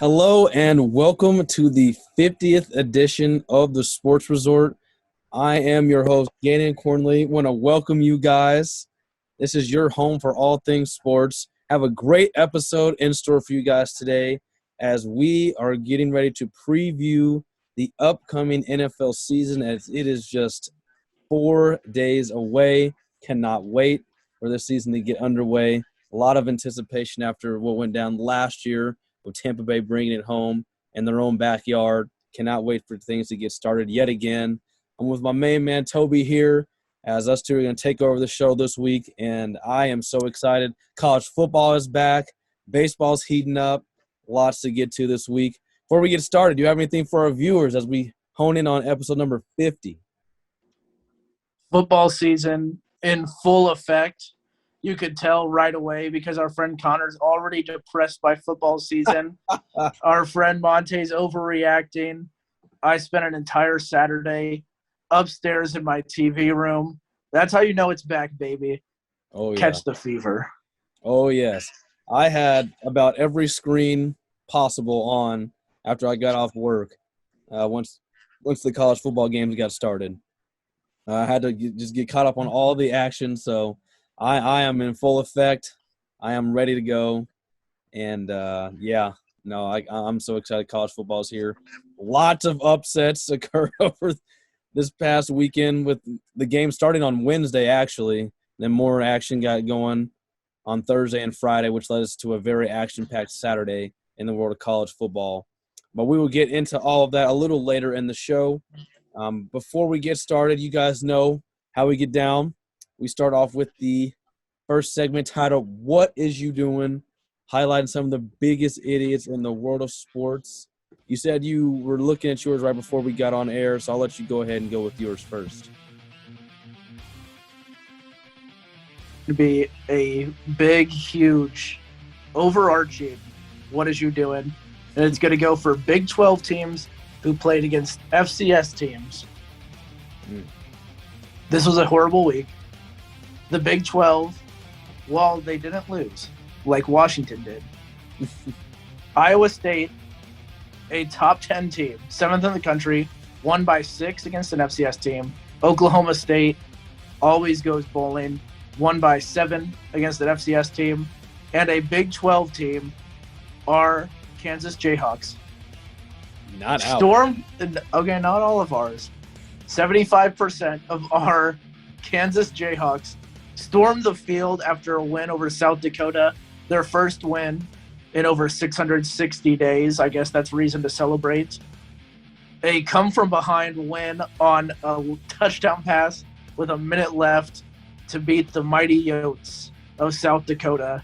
Hello and welcome to the 50th edition of the Sports Resort. I am your host, Gannon and Toby. Want to welcome you guys. This is your home for all things sports. Have a great episode in store for you guys today as we are getting ready to preview the upcoming NFL season as it is just 4 days away. Cannot wait for this season to get underway. A lot of anticipation after what went down last year with Tampa Bay bringing it home in their own backyard. Cannot wait for things to get started yet again. I'm with my main man, Toby, here, as us two are going to take over the show this week, and I am so excited. College football is back. Baseball's heating up. Lots to get to this week. Before we get started, do you have anything for our viewers as we hone in on episode number 50? Football season in full effect. You could tell right away because our friend Connor's already depressed by football season. Our friend Montae's overreacting. I spent an entire Saturday upstairs in my TV room. That's how you know it's back, baby. Oh, yeah. Catch the fever. Oh, yes. I had about every screen possible on after I got off work once the college football games got started. I had to just get caught up on all the action, so I am in full effect. I am ready to go. And, I'm so excited college football is here. Lots of upsets occurred over this past weekend with the game starting on Wednesday, actually. Then more action got going on Thursday and Friday, which led us to a very action-packed Saturday in the world of college football. But we will get into all of that a little later in the show. Before we get started, you guys know how we get down. We start off with the first segment titled, What Is You Doing? Highlighting some of the biggest idiots in the world of sports. You said you were looking at yours right before we got on air, so I'll let you go ahead and go with yours first. To be a big, huge, overarching What Is You Doing? And it's going to go for Big 12 teams who played against FCS teams. This was a horrible week. The Big 12, well, they didn't lose like Washington did. Iowa State, a top 10 team, 7th in the country, won by 6 against an FCS team. Oklahoma State always goes bowling, won by 7 against an FCS team. And a Big 12 team are Kansas Jayhawks. Not out. Okay, not all of ours. 75% of our Kansas Jayhawks stormed the field after a win over South Dakota, their first win in over 660 days. I guess that's reason to celebrate. A come-from-behind win on a touchdown pass with a minute left to beat the mighty Yotes of South Dakota.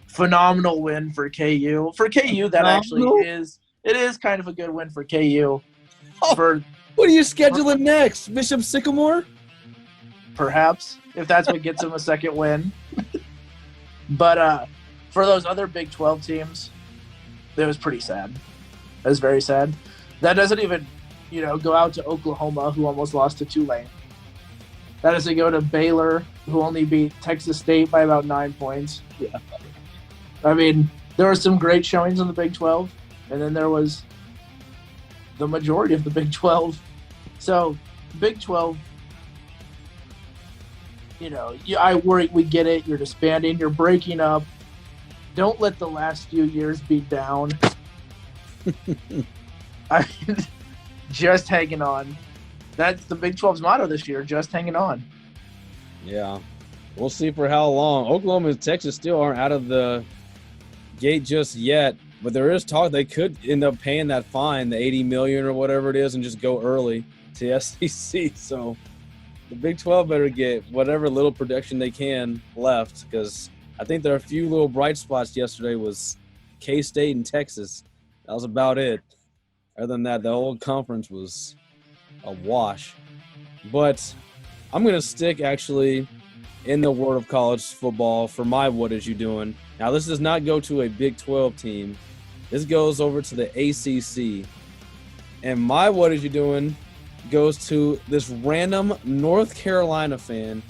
Phenomenal win for KU. For KU, that actually is kind of a good win for KU. What are you scheduling next? Bishop Sycamore? Perhaps, if that's what gets them a second win. But for those other Big 12 teams, it was pretty sad. It was very sad. That doesn't even, go out to Oklahoma, who almost lost to Tulane. That doesn't go to Baylor, who only beat Texas State by about 9 points. Yeah. I mean, there were some great showings in the Big 12, and then there was the majority of the Big 12. So, Big 12, I worry, we get it. You're disbanding. You're breaking up. Don't let the last few years be down. I mean, just hanging on. That's the Big 12's motto this year, just hanging on. Yeah. We'll see for how long. Oklahoma and Texas still aren't out of the gate just yet, but there is talk they could end up paying that fine, the $80 million or whatever it is, and just go early to the SEC. So the Big 12 better get whatever little protection they can left, because I think there are a few little bright spots yesterday was K-State and Texas. That was about it. Other than that, the whole conference was a wash. But I'm going to stick actually in the world of college football for my What Is You Doing? Now, this does not go to a Big 12 team. This goes over to the ACC. And my What Is You Doing goes to this random North Carolina fan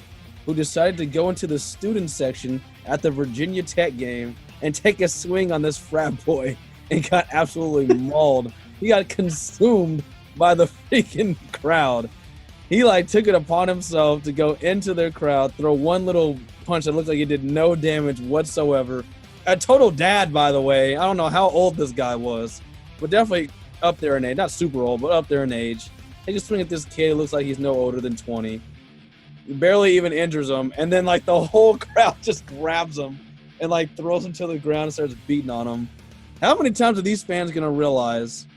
who decided to go into the student section at the Virginia Tech game and take a swing on this frat boy and got absolutely mauled. He got consumed by the freaking crowd. He took it upon himself to go into their crowd, throw one little punch that looked like it did no damage whatsoever. A total dad, by the way. I don't know how old this guy was, but definitely up there in age. Not super old, but up there in age. He just swing at this kid. It looks like he's no older than 20. He barely even injures him, and then the whole crowd just grabs him and throws him to the ground and starts beating on him. How many times are these fans gonna realize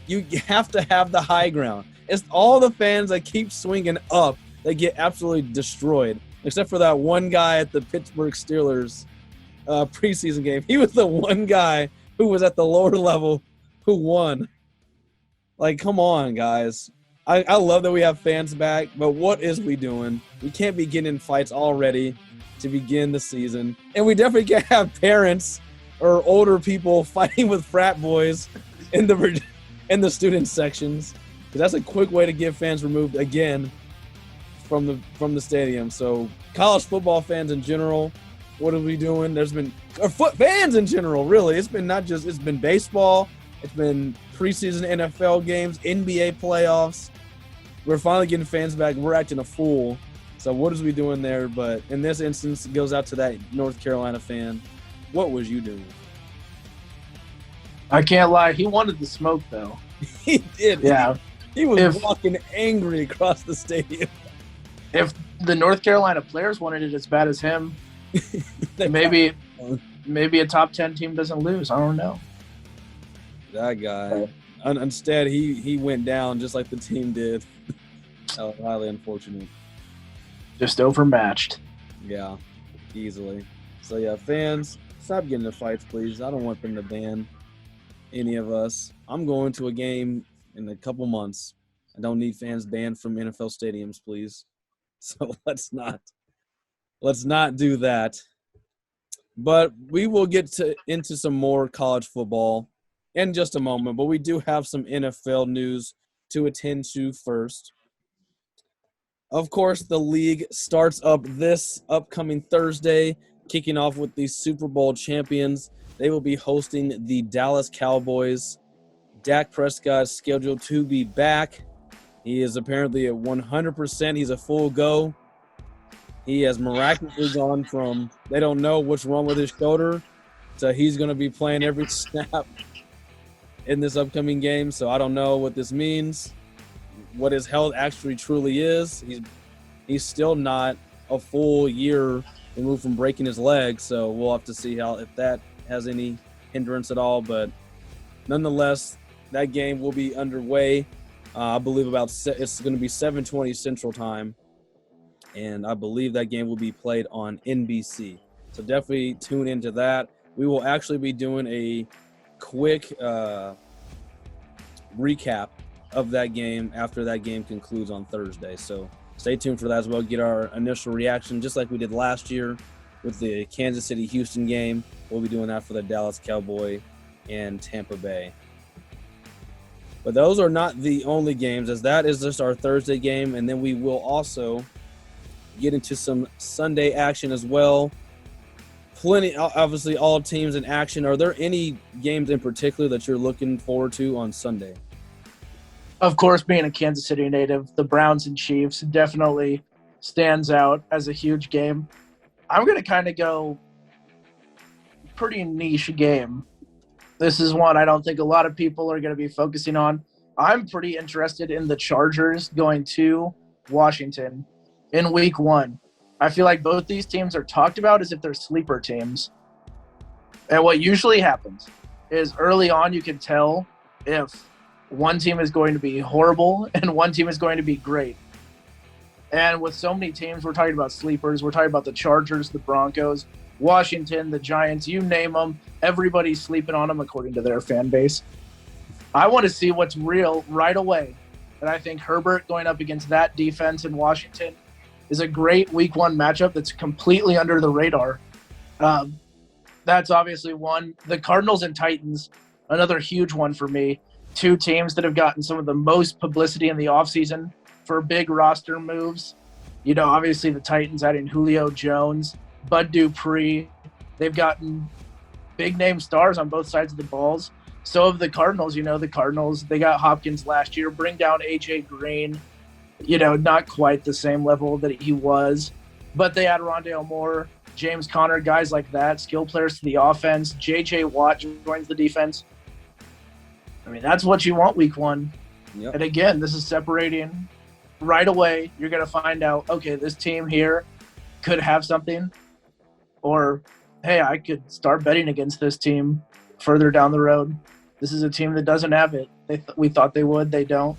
you have to have the high ground? It's all the fans that keep swinging up that get absolutely destroyed, except for that one guy at the Pittsburgh Steelers preseason game. He was the one guy who was at the lower level who won. Come on, guys. I love that we have fans back, but what is we doing? We can't be getting in fights already to begin the season. And we definitely can't have parents or older people fighting with frat boys in the student sections. Because that's a quick way to get fans removed again from the stadium. So college football fans in general, what are we doing? There's been fans in general, really. It's been baseball. It's been preseason NFL games, NBA playoffs. We're finally getting fans back. We're acting a fool. So what is we doing there? But in this instance, it goes out to that North Carolina fan. What was you doing? I can't lie. He wanted the smoke, though. He did. Yeah. He was walking angry across the stadium. If the North Carolina players wanted it as bad as him, maybe a top 10 team doesn't lose. I don't know. That guy. Instead, he went down just like the team did. Highly unfortunate. Just overmatched. Yeah, easily. So, yeah, fans, stop getting into fights, please. I don't want them to ban any of us. I'm going to a game in a couple months. I don't need fans banned from NFL stadiums, please. So let's not do that. But we will get into some more college football in just a moment. But we do have some NFL news to attend to first. Of course, the league starts up this upcoming Thursday, kicking off with the Super Bowl champions. They will be hosting the Dallas Cowboys. Dak Prescott is scheduled to be back. He is apparently at 100%. He's a full go. He has miraculously gone from they don't know what's wrong with his shoulder to he's going to be playing every snap in this upcoming game. So I don't know what this means, what his health actually truly is. He's still not a full year removed from breaking his leg. So we'll have to see if that has any hindrance at all. But nonetheless, that game will be underway. I believe it's going to be 7:20 Central Time, and I believe that game will be played on NBC. So definitely tune into that. We will actually be doing a quick recap of that game after that game concludes on Thursday. So stay tuned for that as well. Get our initial reaction, just like we did last year with the Kansas City-Houston game. We'll be doing that for the Dallas Cowboy and Tampa Bay. But those are not the only games, as that is just our Thursday game. And then we will also get into some Sunday action as well. Plenty, obviously, all teams in action. Are there any games in particular that you're looking forward to on Sunday? Of course, being a Kansas City native, the Browns and Chiefs definitely stands out as a huge game. I'm going to kind of go pretty niche game. This is one I don't think a lot of people are going to be focusing on. I'm pretty interested in the Chargers going to Washington in week 1. I feel like both these teams are talked about as if they're sleeper teams. And what usually happens is early on you can tell if one team is going to be horrible and one team is going to be great. And with so many teams, we're talking about sleepers. We're talking about the Chargers, the Broncos, Washington, the Giants, you name them. Everybody's sleeping on them according to their fan base. I want to see what's real right away. And I think Herbert going up against that defense in Washington is a great week 1 matchup that's completely under the radar. That's obviously one. The Cardinals and Titans, another huge one for me. 2 teams that have gotten some of the most publicity in the offseason for big roster moves. Obviously the Titans adding Julio Jones, Bud Dupree. They've gotten big name stars on both sides of the balls. So of the Cardinals, the Cardinals, they got Hopkins last year, bring down AJ Green, not quite the same level that he was, but they add Rondale Moore, James Conner, guys like that, skill players to the offense. JJ Watt joins the defense. I mean, that's what you want week one. Yep. And again, this is separating right away. You're going to find out, okay, this team here could have something, or, hey, I could start betting against this team further down the road. This is a team that doesn't have it. We thought they would. They don't.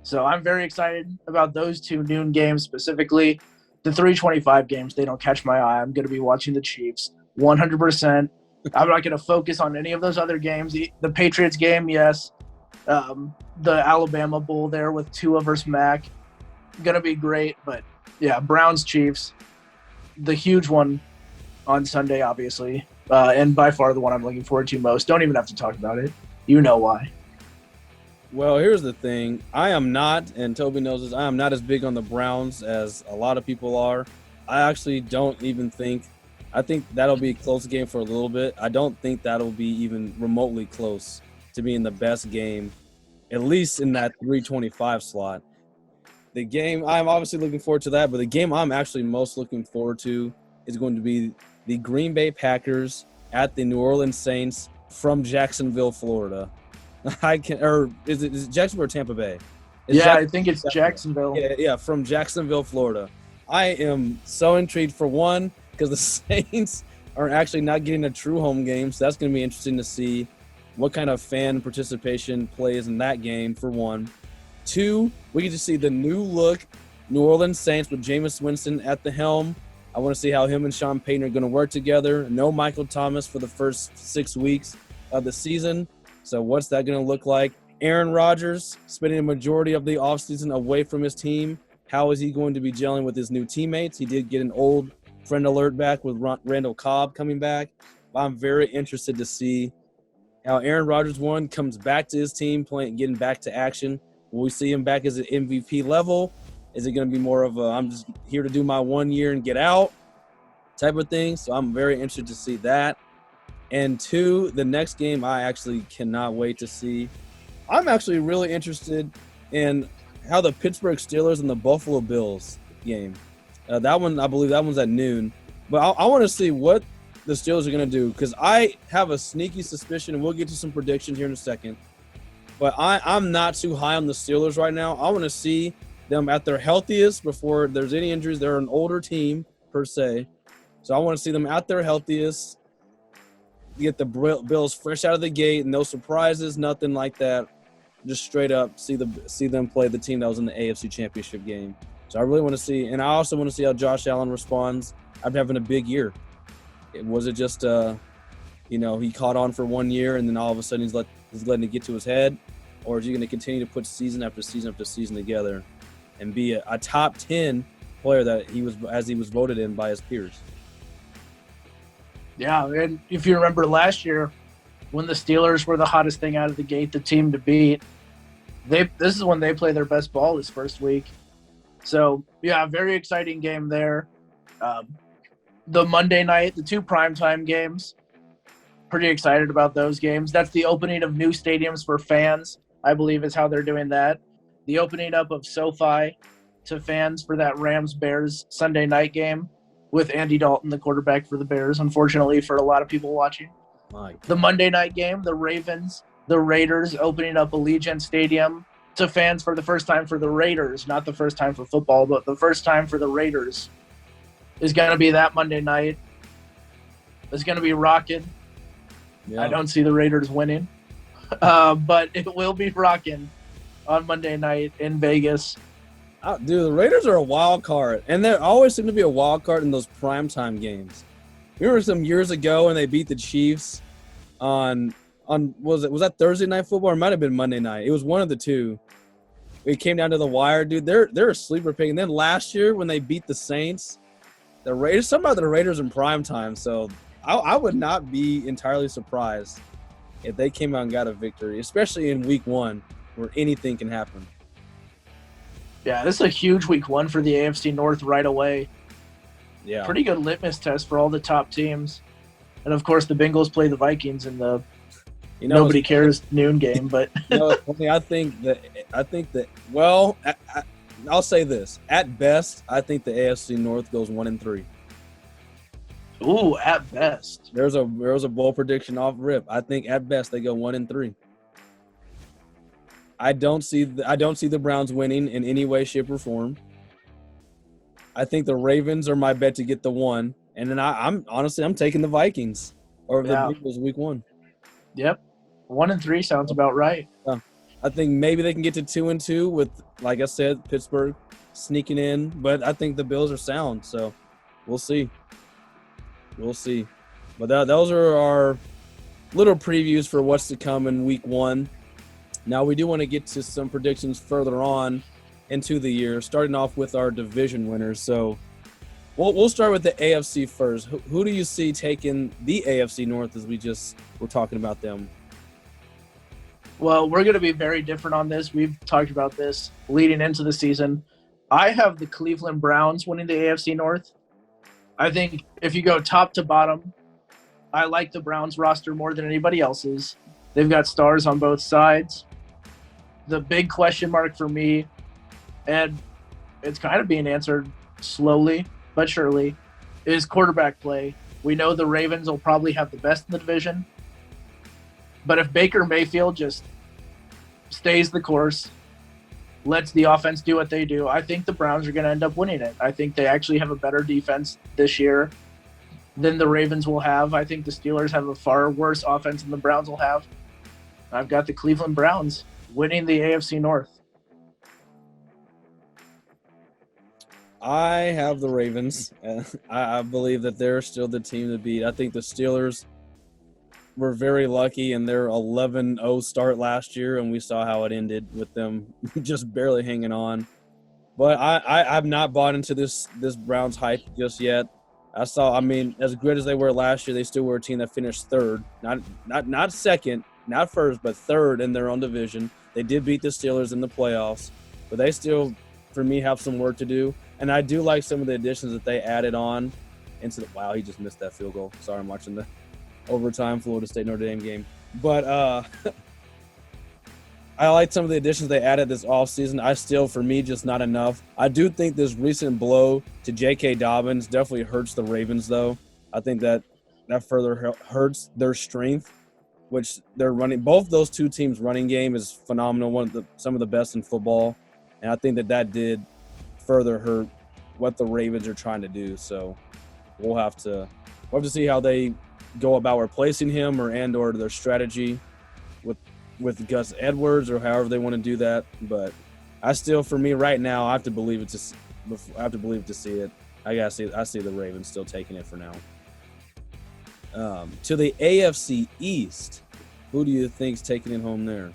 So I'm very excited about those two noon games specifically. The 325 games, they don't catch my eye. I'm going to be watching the Chiefs 100%. I'm not going to focus on any of those other games. The Patriots game, yes. The Alabama Bowl there with Tua versus Mac, going to be great. But, yeah, Browns-Chiefs, the huge one on Sunday, obviously. And by far the one I'm looking forward to most. Don't even have to talk about it. You know why. Well, here's the thing. I am not, and Toby knows this, I am not as big on the Browns as a lot of people are. I actually don't even think – I think that'll be a close game for a little bit. I don't think that'll be even remotely close to being the best game, at least in that 325 slot. The game – I'm obviously looking forward to that, but the game I'm actually most looking forward to is going to be the Green Bay Packers at the New Orleans Saints from Jacksonville, Florida. Is it Jacksonville or Tampa Bay? I think it's Jacksonville. Yeah, from Jacksonville, Florida. I am so intrigued for one because the Saints are actually not getting a true home game, so that's going to be interesting to see what kind of fan participation plays in that game, for one. Two, we get to see the new look New Orleans Saints with Jameis Winston at the helm. I want to see how him and Sean Payton are going to work together. No Michael Thomas for the first 6 weeks of the season. So what's that going to look like? Aaron Rodgers spending a majority of the offseason away from his team. How is he going to be gelling with his new teammates? He did get an old friend alert back with Randall Cobb coming back. I'm very interested to see how Aaron Rodgers, one, comes back to his team, getting back to action. Will we see him back as an MVP level? Is it going to be more of a I'm just here to do my 1 year and get out type of thing? So I'm very interested to see that. And two, the next game I actually cannot wait to see. I'm actually really interested in how the Pittsburgh Steelers and the Buffalo Bills game. That one, I believe that one's at noon. But I want to see what the Steelers are going to do because I have a sneaky suspicion, and we'll get to some predictions here in a second. But I'm not too high on the Steelers right now. I want to see them at their healthiest before there's any injuries. They're an older team, per se. So I want to see them at their healthiest. Get the Bills fresh out of the gate, no surprises, nothing like that. Just straight up see them play the team that was in the AFC Championship game. So I really want to see, and I also want to see how Josh Allen responds after having a big year. Was it just, he caught on for 1 year and then all of a sudden he's letting it get to his head, or is he going to continue to put season after season after season together and be a top 10 player that he was voted in by his peers? Yeah, and if you remember last year when the Steelers were the hottest thing out of the gate, the team to beat, this is when they play their best ball this first week. So, yeah, very exciting game there. The Monday night, the two primetime games, pretty excited about those games. That's the opening of new stadiums for fans, I believe is how they're doing that. The opening up of SoFi to fans for that Rams-Bears Sunday night game, with Andy Dalton, the quarterback for the Bears, unfortunately for a lot of people watching. The Monday night game, the Ravens, the Raiders opening up Allegiant Stadium to fans for the first time for the Raiders, not the first time for football, but the first time for the Raiders is going to be that Monday night. It's going to be rocking. Yeah. I don't see the Raiders winning, but it will be rocking on Monday night in Vegas. Dude, the Raiders are a wild card, and they always seem to be a wild card in those primetime games. Remember some years ago when they beat the Chiefs on was that Thursday night football or it might have been Monday night? It was one of the two. It came down to the wire, dude. They're a sleeper pick. And then last year when they beat the Saints, the Raiders, something about the Raiders in primetime. So I would not be entirely surprised if they came out and got a victory, especially in week one where anything can happen. Yeah, this is a huge week 1 for the AFC North right away. Yeah. Pretty good litmus test for all the top teams. And, of course, the Bengals play the Vikings in the nobody cares noon game. But it's funny. I think that well, I'll say this. At best, I think the AFC North goes 1-3. Ooh, at best. There's a bold prediction off rip. I think at best they go 1-3. I don't see the Browns winning in any way, shape, or form. I think the Ravens are my bet to get the 1, and then I'm taking the Vikings or the Bengals week 1. Yep, 1-3 sounds about right. I think maybe they can get to 2-2 with, like I said, Pittsburgh sneaking in, but I think the Bills are sound, so we'll see. But those are our little previews for what's to come in week 1. Now, we do want to get to some predictions further on into the year, starting off with our division winners. So we'll start with the AFC first. Who do you see taking the AFC North as we just were talking about them? Well, we're going to be very different on this. We've talked about this leading into the season. I have the Cleveland Browns winning the AFC North. I think if you go top to bottom, I like the Browns roster more than anybody else's. They've got stars on both sides. The big question mark for me, and it's kind of being answered slowly but surely, is quarterback play. We know the Ravens will probably have the best in the division. But if Baker Mayfield just stays the course, lets the offense do what they do, I think the Browns are going to end up winning it. I think they actually have a better defense this year than the Ravens will have. I think the Steelers have a far worse offense than the Browns will have. I've got the Cleveland Browns winning the AFC North. I have the Ravens. I believe that they're still the team to beat. I think the Steelers were very lucky in their 11-0 start last year, and we saw how it ended with them just barely hanging on. But I've not bought into this Browns hype just yet. As good as they were last year, they still were a team that finished third, not second, not first, but third in their own division. They did beat the Steelers in the playoffs, but they still, for me, have some work to do. And I do like some of the additions that they added on into the – wow, he just missed that field goal. Sorry, I'm watching the overtime Florida State-Notre Dame game. But I like some of the additions they added this offseason. I still, for me, just not enough. I do think this recent blow to J.K. Dobbins definitely hurts the Ravens, though. I think that further hurts their strength, which they're running. Both those two teams' running game is phenomenal, some of the best in football. And I think that did further hurt what the Ravens are trying to do. So we'll have to see how they go about replacing him or their strategy with Gus Edwards or however they want to do that. But I still, for me right now, I have to believe it to see it. I see the Ravens still taking it for now. To the AFC East, who do you think's taking it home there?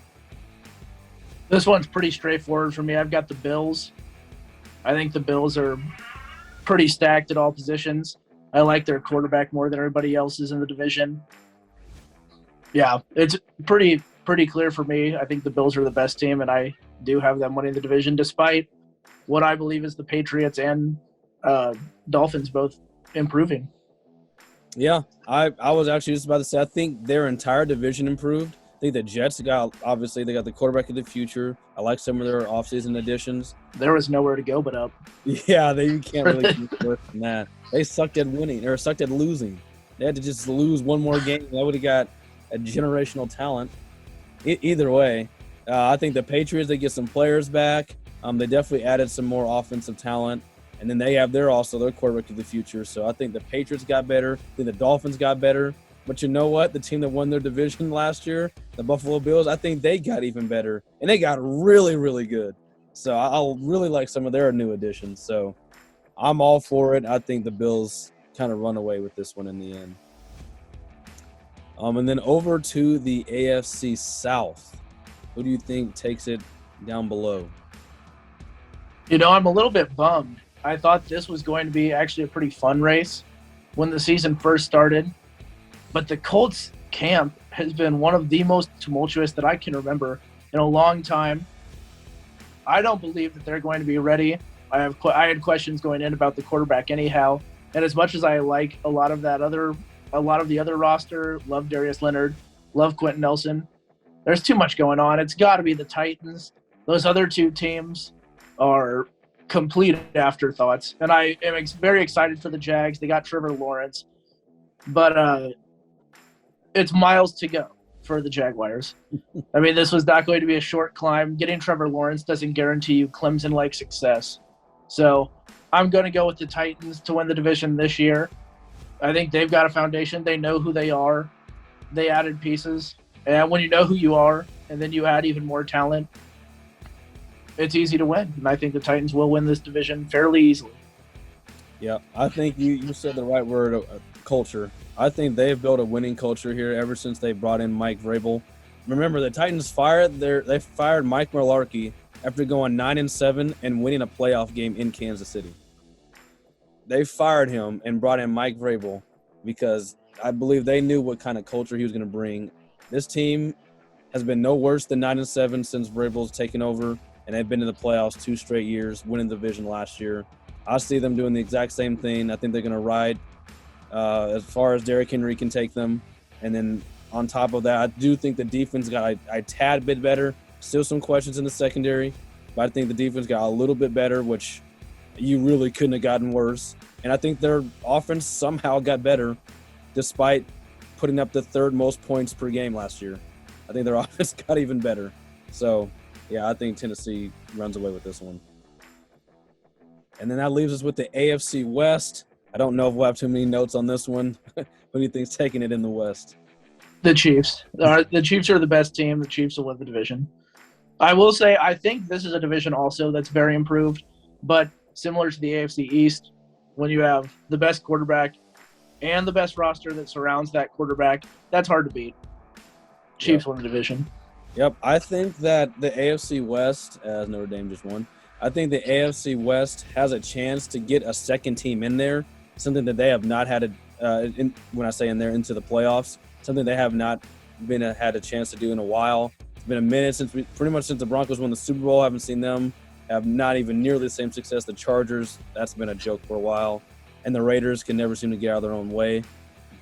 This one's pretty straightforward for me. I've got the Bills. I think the Bills are pretty stacked at all positions. I like their quarterback more than everybody else's in the division. Yeah, it's pretty clear for me. I think the Bills are the best team, and I do have them winning the division, despite what I believe is the Patriots and Dolphins both improving. Yeah, I was actually just about to say, I think their entire division improved. I think the Jets they got the quarterback of the future. I like some of their offseason additions. There was nowhere to go but up. Yeah, you can't really get worse than that. They sucked at winning or sucked at losing. They had to just lose one more game. They would have got a generational talent. Either way, I think the Patriots, they get some players back. They definitely added some more offensive talent. And then they have their quarterback of the future. So I think the Patriots got better. I think the Dolphins got better. But you know what? The team that won their division last year, the Buffalo Bills, I think they got even better. And they got really, really good. So I'll really like some of their new additions. So I'm all for it. I think the Bills kind of run away with this one in the end. And then over to the AFC South. Who do you think takes it down below? I'm a little bit bummed. I thought this was going to be actually a pretty fun race when the season first started. But the Colts camp has been one of the most tumultuous that I can remember in a long time. I don't believe that they're going to be ready. I had questions going in about the quarterback anyhow, and as much as I like a lot of the other roster, love Darius Leonard, love Quentin Nelson, there's too much going on. It's got to be the Titans. Those other two teams are complete afterthoughts, and I am very excited for the Jags. They got Trevor Lawrence, but it's miles to go for the Jaguars. I mean, this was not going to be a short climb. Getting Trevor Lawrence doesn't guarantee you Clemson-like success. So I'm going to go with the Titans to win the division this year. I think they've got a foundation. They know who they are. They added pieces. And when you know who you are and then you add even more talent, it's easy to win. And I think the Titans will win this division fairly easily. Yeah, I think you said the right word, culture. I think they've built a winning culture here ever since they brought in Mike Vrabel. Remember, the Titans fired Mike Mularkey after going 9-7 and winning a playoff game in Kansas City. They fired him and brought in Mike Vrabel because I believe they knew what kind of culture he was going to bring. This team has been no worse than 9-7 since Vrabel's taken over, and they've been to the playoffs 2 straight years, winning the division last year. I see them doing the exact same thing. I think they're going to ride as far as Derrick Henry can take them. And then on top of that, I do think the defense got a tad bit better. Still some questions in the secondary, but I think the defense got a little bit better, which you really couldn't have gotten worse. And I think their offense somehow got better despite putting up the 3rd most points per game last year. I think their offense got even better. So, yeah, I think Tennessee runs away with this one. And then that leaves us with the AFC West. I don't know if we'll have too many notes on this one. Who do you think's taking it in the West? The Chiefs. The Chiefs are the best team. The Chiefs will win the division. I will say I think this is a division also that's very improved, but similar to the AFC East, when you have the best quarterback and the best roster that surrounds that quarterback, that's hard to beat. Chiefs win the division. Yep, I think that the AFC West, as Notre Dame just won, I think the AFC West has a chance to get a second team in there, something that they have not had, when I say in there, into the playoffs, something they have not had a chance to do in a while. It's been a minute since the Broncos won the Super Bowl. I haven't seen them have not even nearly the same success. The Chargers, that's been a joke for a while. And the Raiders can never seem to get out of their own way.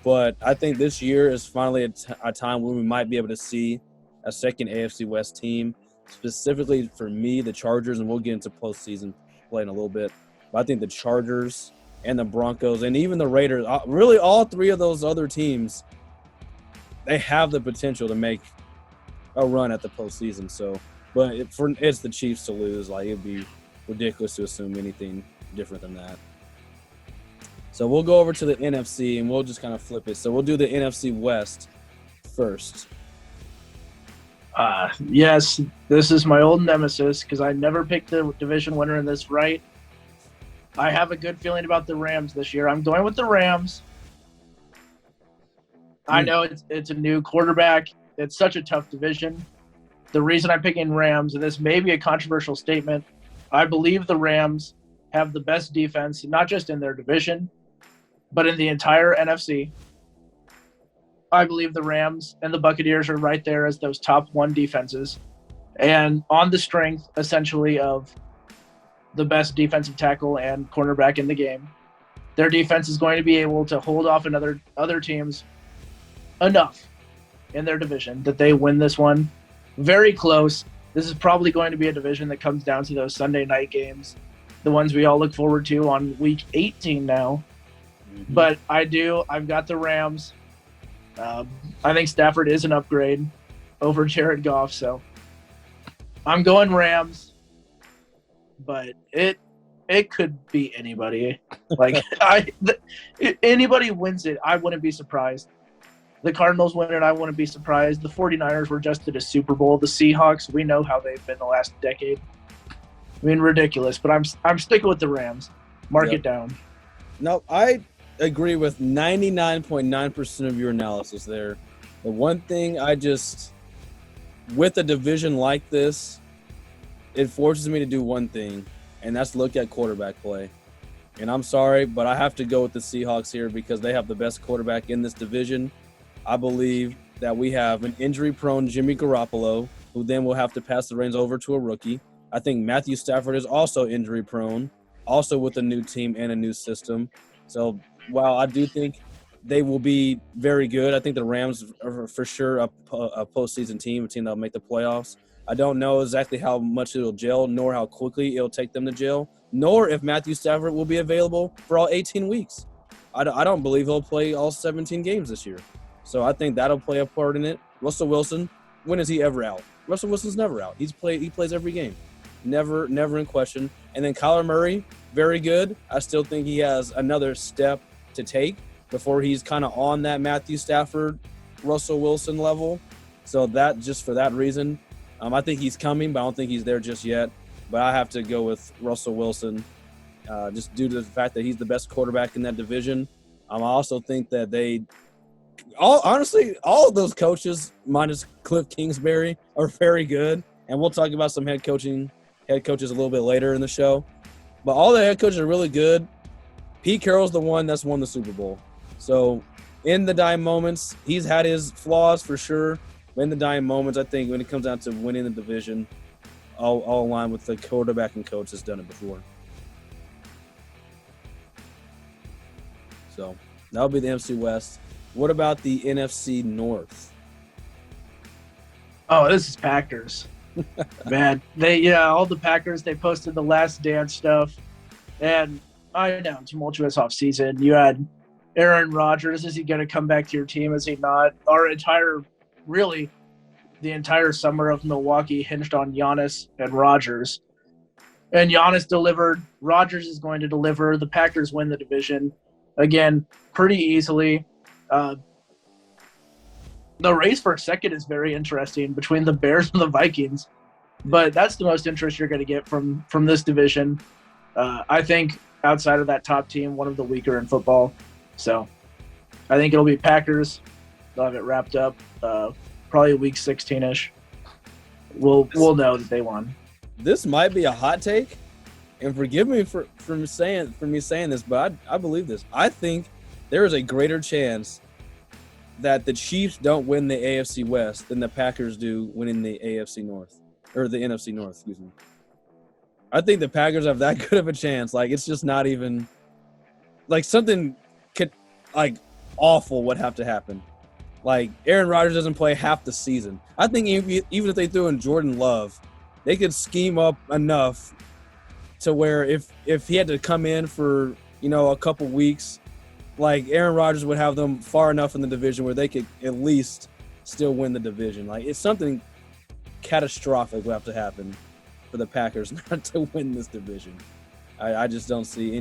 But I think this year is finally a time when we might be able to see a second AFC West team. Specifically for me, the Chargers, and we'll get into postseason play in a little bit. But I think the Chargers and the Broncos and even the Raiders, really all 3 of those other teams, they have the potential to make a run at the postseason. So, but it's the Chiefs to lose. Like, it'd be ridiculous to assume anything different than that. So we'll go over to the NFC and we'll just kind of flip it. So we'll do the NFC West first. Yes, this is my old nemesis because I never picked the division winner in this right. I have a good feeling about the Rams this year. I'm going with the Rams. I know it's a new quarterback. It's such a tough division. The reason I'm picking Rams, and this may be a controversial statement, I believe the Rams have the best defense, not just in their division, but in the entire NFC. I believe the Rams and the Buccaneers are right there as those top 1 defenses. And on the strength, essentially, of the best defensive tackle and cornerback in the game, their defense is going to be able to hold off other teams enough in their division that they win this one. Very close. This is probably going to be a division that comes down to those Sunday night games, the ones we all look forward to on week 18 now. Mm-hmm. But I've got the Rams. I think Stafford is an upgrade over Jared Goff, so I'm going Rams. But it could be anybody. Like anybody wins it, I wouldn't be surprised. The Cardinals win it, I wouldn't be surprised. The 49ers were just at a Super Bowl. The Seahawks, we know how they've been the last decade. I mean, ridiculous. But I'm sticking with the Rams. Mark it down. No, I agree with 99.9% of your analysis there. The one thing with a division like this, it forces me to do one thing, and that's look at quarterback play. And I'm sorry, but I have to go with the Seahawks here because they have the best quarterback in this division. I believe that we have an injury-prone Jimmy Garoppolo, who then will have to pass the reins over to a rookie. I think Matthew Stafford is also injury prone, also with a new team and a new system. So while I do think they will be very good, I think the Rams are for sure a postseason team, a team that will make the playoffs. I don't know exactly how much it'll gel, nor how quickly it'll take them to gel, nor if Matthew Stafford will be available for all 18 weeks. I don't believe he'll play all 17 games this year. So I think that'll play a part in it. Russell Wilson, when is he ever out? Russell Wilson's never out. He plays every game. Never in question. And then Kyler Murray, very good. I still think he has another step to take before he's kind of on that Matthew Stafford, Russell Wilson level. So that, just for that reason, I think he's coming, but I don't think he's there just yet. But I have to go with Russell Wilson, just due to the fact that he's the best quarterback in that division. I also think that honestly, all of those coaches, minus Cliff Kingsbury, are very good. And we'll talk about some head coaches a little bit later in the show. But all the head coaches are really good. Pete Carroll's the one that's won the Super Bowl. So in the dying moments, he's had his flaws for sure. But in the dying moments, I think when it comes down to winning the division, I'll align with the quarterback and coach that's done it before. So that'll be the NFC West. What about the NFC North? Oh, this is Packers. Man, all the Packers, they posted the Last Dance stuff. And I know, tumultuous offseason. You had Aaron Rodgers. Is he going to come back to your team? Is he not? The entire summer of Milwaukee hinged on Giannis and Rodgers. And Giannis delivered. Rodgers is going to deliver. The Packers win the division. Again, pretty easily. The race for second is very interesting between the Bears and the Vikings. But that's the most interest you're going to get from this division. I think outside of that top team, one of the weaker in football. So I think it'll be Packers. They'll have it wrapped up probably week 16-ish. We'll know that they won. This might be a hot take, and forgive me for me saying this, but I believe this. I think there is a greater chance that the Chiefs don't win the AFC West than the Packers do winning the AFC North, or the NFC North, excuse me. I think the Packers have that good of a chance. Like, it's just not even – like, something awful would have to happen. Like, Aaron Rodgers doesn't play half the season. I think even if they threw in Jordan Love, they could scheme up enough to where if he had to come in for, a couple weeks, like, Aaron Rodgers would have them far enough in the division where they could at least still win the division. Like, it's something catastrophic would have to happen for the Packers not to win this division. I just don't see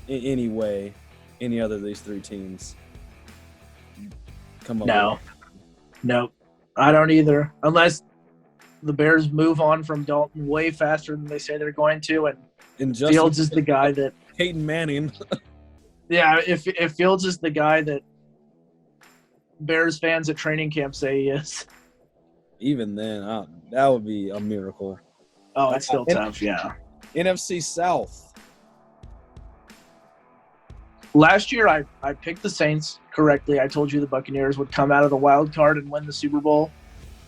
any way any other of these three teams come up. No, I don't either. Unless the Bears move on from Dalton way faster than they say they're going to, and Fields is the guy that Peyton Manning. Yeah, if Fields is the guy that Bears fans at training camp say he is. Even then, that would be a miracle. Oh, it's still tough, yeah. NFC South. Last year, I picked the Saints correctly. I told you the Buccaneers would come out of the wild card and win the Super Bowl.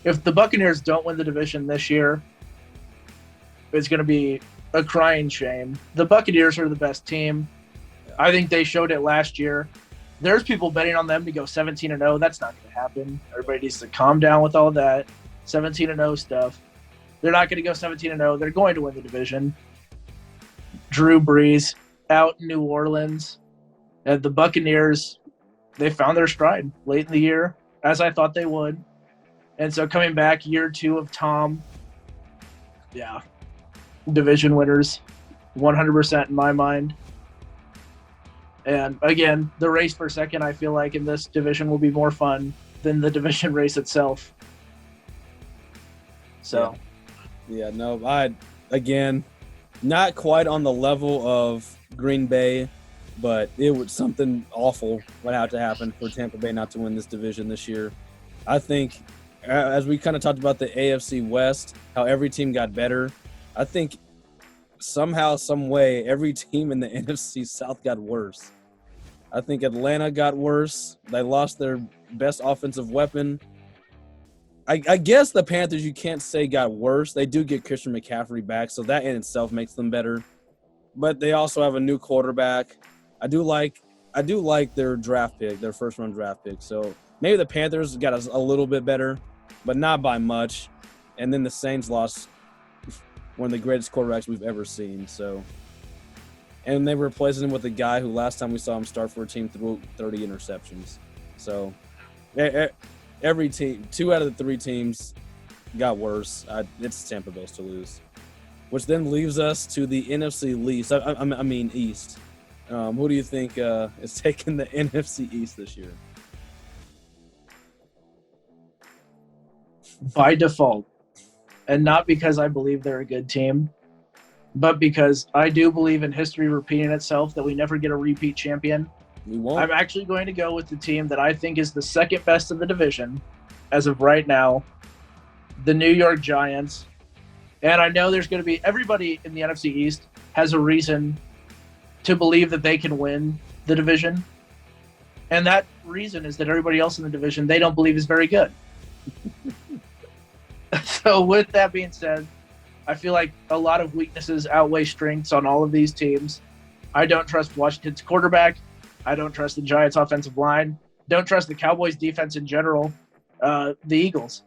If the Buccaneers don't win the division this year, it's going to be a crying shame. The Buccaneers are the best team. I think they showed it last year. There's people betting on them to go 17-0. That's not going to happen. Everybody needs to calm down with all that 17-0 stuff. They're not going to go 17-0. They're going to win the division. Drew Brees out in New Orleans. And the Buccaneers, they found their stride late in the year, as I thought they would. And so coming back, year 2 of Tom, yeah, division winners, 100% in my mind. And again, the race for second, I feel like in this division will be more fun than the division race itself. So, yeah, no, again, not quite on the level of Green Bay, but it would something awful would have to happen for Tampa Bay not to win this division this year. I think, as we kind of talked about the AFC West, how every team got better, I think somehow, some way, every team in the NFC South got worse. I think Atlanta got worse. They lost their best offensive weapon. I guess the Panthers, you can't say got worse. They do get Christian McCaffrey back, so that in itself makes them better. But they also have a new quarterback. I do like their draft pick, their first-round draft pick. So maybe the Panthers got a little bit better, but not by much. And then the Saints lost one of the greatest quarterbacks we've ever seen. So, and they replaced him with a guy who last time we saw him start for a team threw 30 interceptions. So every team, 2 out of the 3 teams got worse. It's Tampa Bay's to lose, which then leaves us to the NFC East. I mean East. Who do you think is taking the NFC East this year? By default, and not because I believe they're a good team, but because I do believe in history repeating itself, that we never get a repeat champion. We won't. I'm actually going to go with the team that I think is the second best in the division as of right now, the New York Giants. And I know there's going to be – everybody in the NFC East has a reason to believe that they can win the division. And that reason is that everybody else in the division they don't believe is very good. So with that being said, I feel like a lot of weaknesses outweigh strengths on all of these teams. I don't trust Washington's quarterback. I don't trust the Giants' offensive line. Don't trust the Cowboys' defense in general. The Eagles.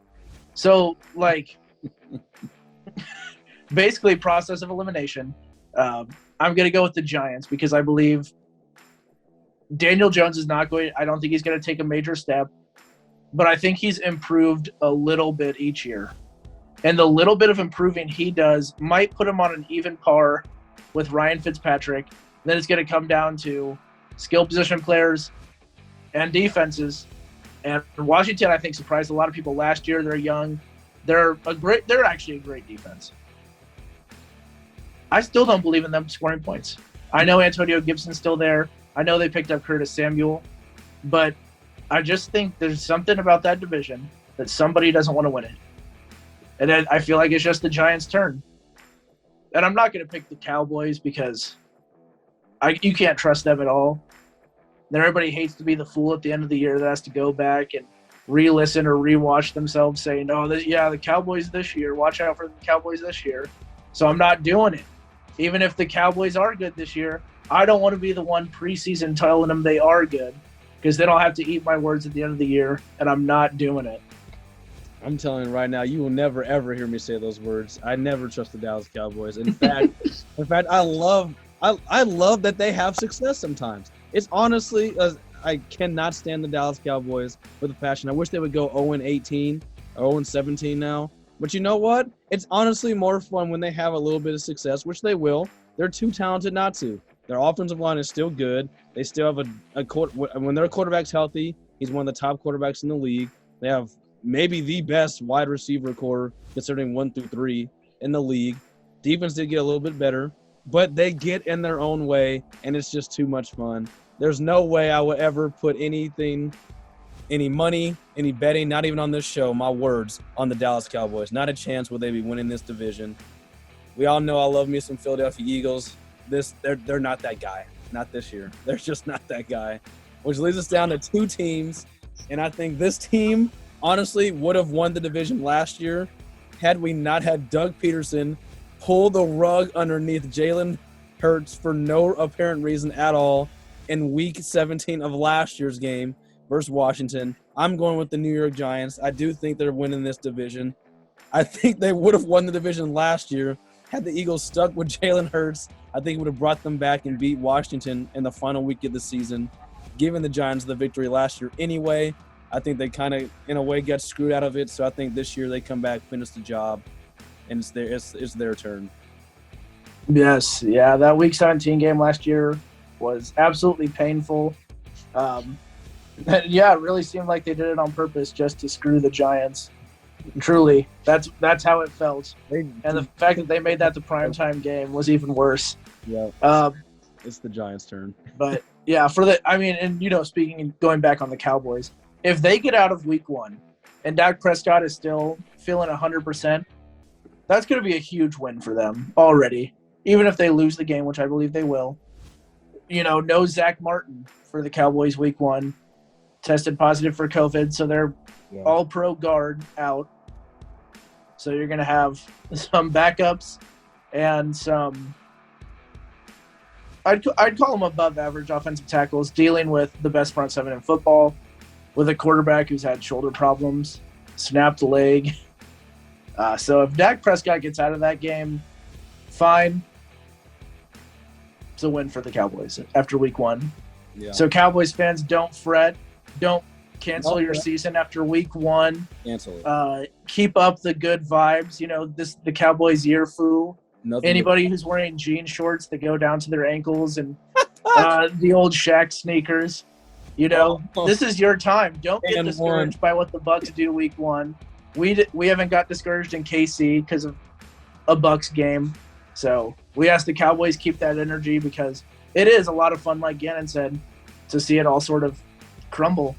So, like, basically process of elimination. I'm going to go with the Giants because I believe Daniel Jones is not going – I don't think he's going to take a major step. But I think he's improved a little bit each year. And the little bit of improving he does might put him on an even par with Ryan Fitzpatrick. Then it's going to come down to skill position players and defenses. And Washington, I think, surprised a lot of people last year. They're young. They're actually a great defense. I still don't believe in them scoring points. I know Antonio Gibson's still there. I know they picked up Curtis Samuel. But I just think there's something about that division that somebody doesn't want to win it. And then I feel like it's just the Giants' turn. And I'm not going to pick the Cowboys because you can't trust them at all. Then everybody hates to be the fool at the end of the year that has to go back and re-listen or re-watch themselves saying, the Cowboys this year. Watch out for the Cowboys this year. So I'm not doing it. Even if the Cowboys are good this year, I don't want to be the one preseason telling them they are good because then I'll have to eat my words at the end of the year, and I'm not doing it. I'm telling you right now, you will never, ever hear me say those words. I never trust the Dallas Cowboys. In fact, I love that they have success sometimes. It's honestly, I cannot stand the Dallas Cowboys with a passion. I wish they would go 0-18 or 0-17 now. But you know what? It's honestly more fun when they have a little bit of success, which they will. They're too talented not to. Their offensive line is still good. They still have when their quarterback's healthy, he's one of the top quarterbacks in the league. They have maybe the best wide receiver core, considering 1 through 3 in the league. Defense did get a little bit better, but they get in their own way, and it's just too much fun. There's no way I would ever put anything, any money, any betting, not even on this show, my words, on the Dallas Cowboys. Not a chance will they be winning this division. We all know I love me some Philadelphia Eagles. They're not that guy. Not this year. They're just not that guy. Which leads us down to 2 teams, and I think this team honestly would have won the division last year had we not had Doug Peterson pull the rug underneath Jalen Hurts for no apparent reason at all in Week 17 of last year's game versus Washington. I'm going with the New York Giants. I do think they're winning this division. I think they would have won the division last year had the Eagles stuck with Jalen Hurts. I think it would have brought them back and beat Washington in the final week of the season, giving the Giants the victory last year anyway. I think they kind of, in a way, got screwed out of it. So I think this year they come back, finish the job, and it's their turn. Yes, yeah, that Week 17 game last year was absolutely painful. It really seemed like they did it on purpose just to screw the Giants. Truly, that's how it felt. And the fact that they made that the primetime game was even worse. Yeah, it's the Giants' turn. But yeah, speaking going back on the Cowboys, if they get out of Week 1 and Dak Prescott is still feeling 100%, that's going to be a huge win for them already. Even if they lose the game, which I believe they will. No Zach Martin for the Cowboys Week 1. tested positive for COVID, so they're Yeah. all pro guard out. So you're going to have some backups and some, I'd call them above average offensive tackles, dealing with the best front seven in football, with a quarterback who's had shoulder problems, snapped a leg. So if Dak Prescott gets out of that game, fine. It's a win for the Cowboys after week 1. Yeah. So Cowboys fans, don't fret. Don't cancel Don't your fret. season after week 1. Cancel it. Keep up the good vibes. You know, the Cowboys year, foo. Nothing. Anybody who's wearing jean shorts that go down to their ankles and the old Shaq sneakers, you know, this is your time. Don't get discouraged by what the Bucks do week 1. We haven't got discouraged in KC because of a Bucks game. So we ask the Cowboys keep that energy, because it is a lot of fun, like Gannon said, to see it all sort of crumble.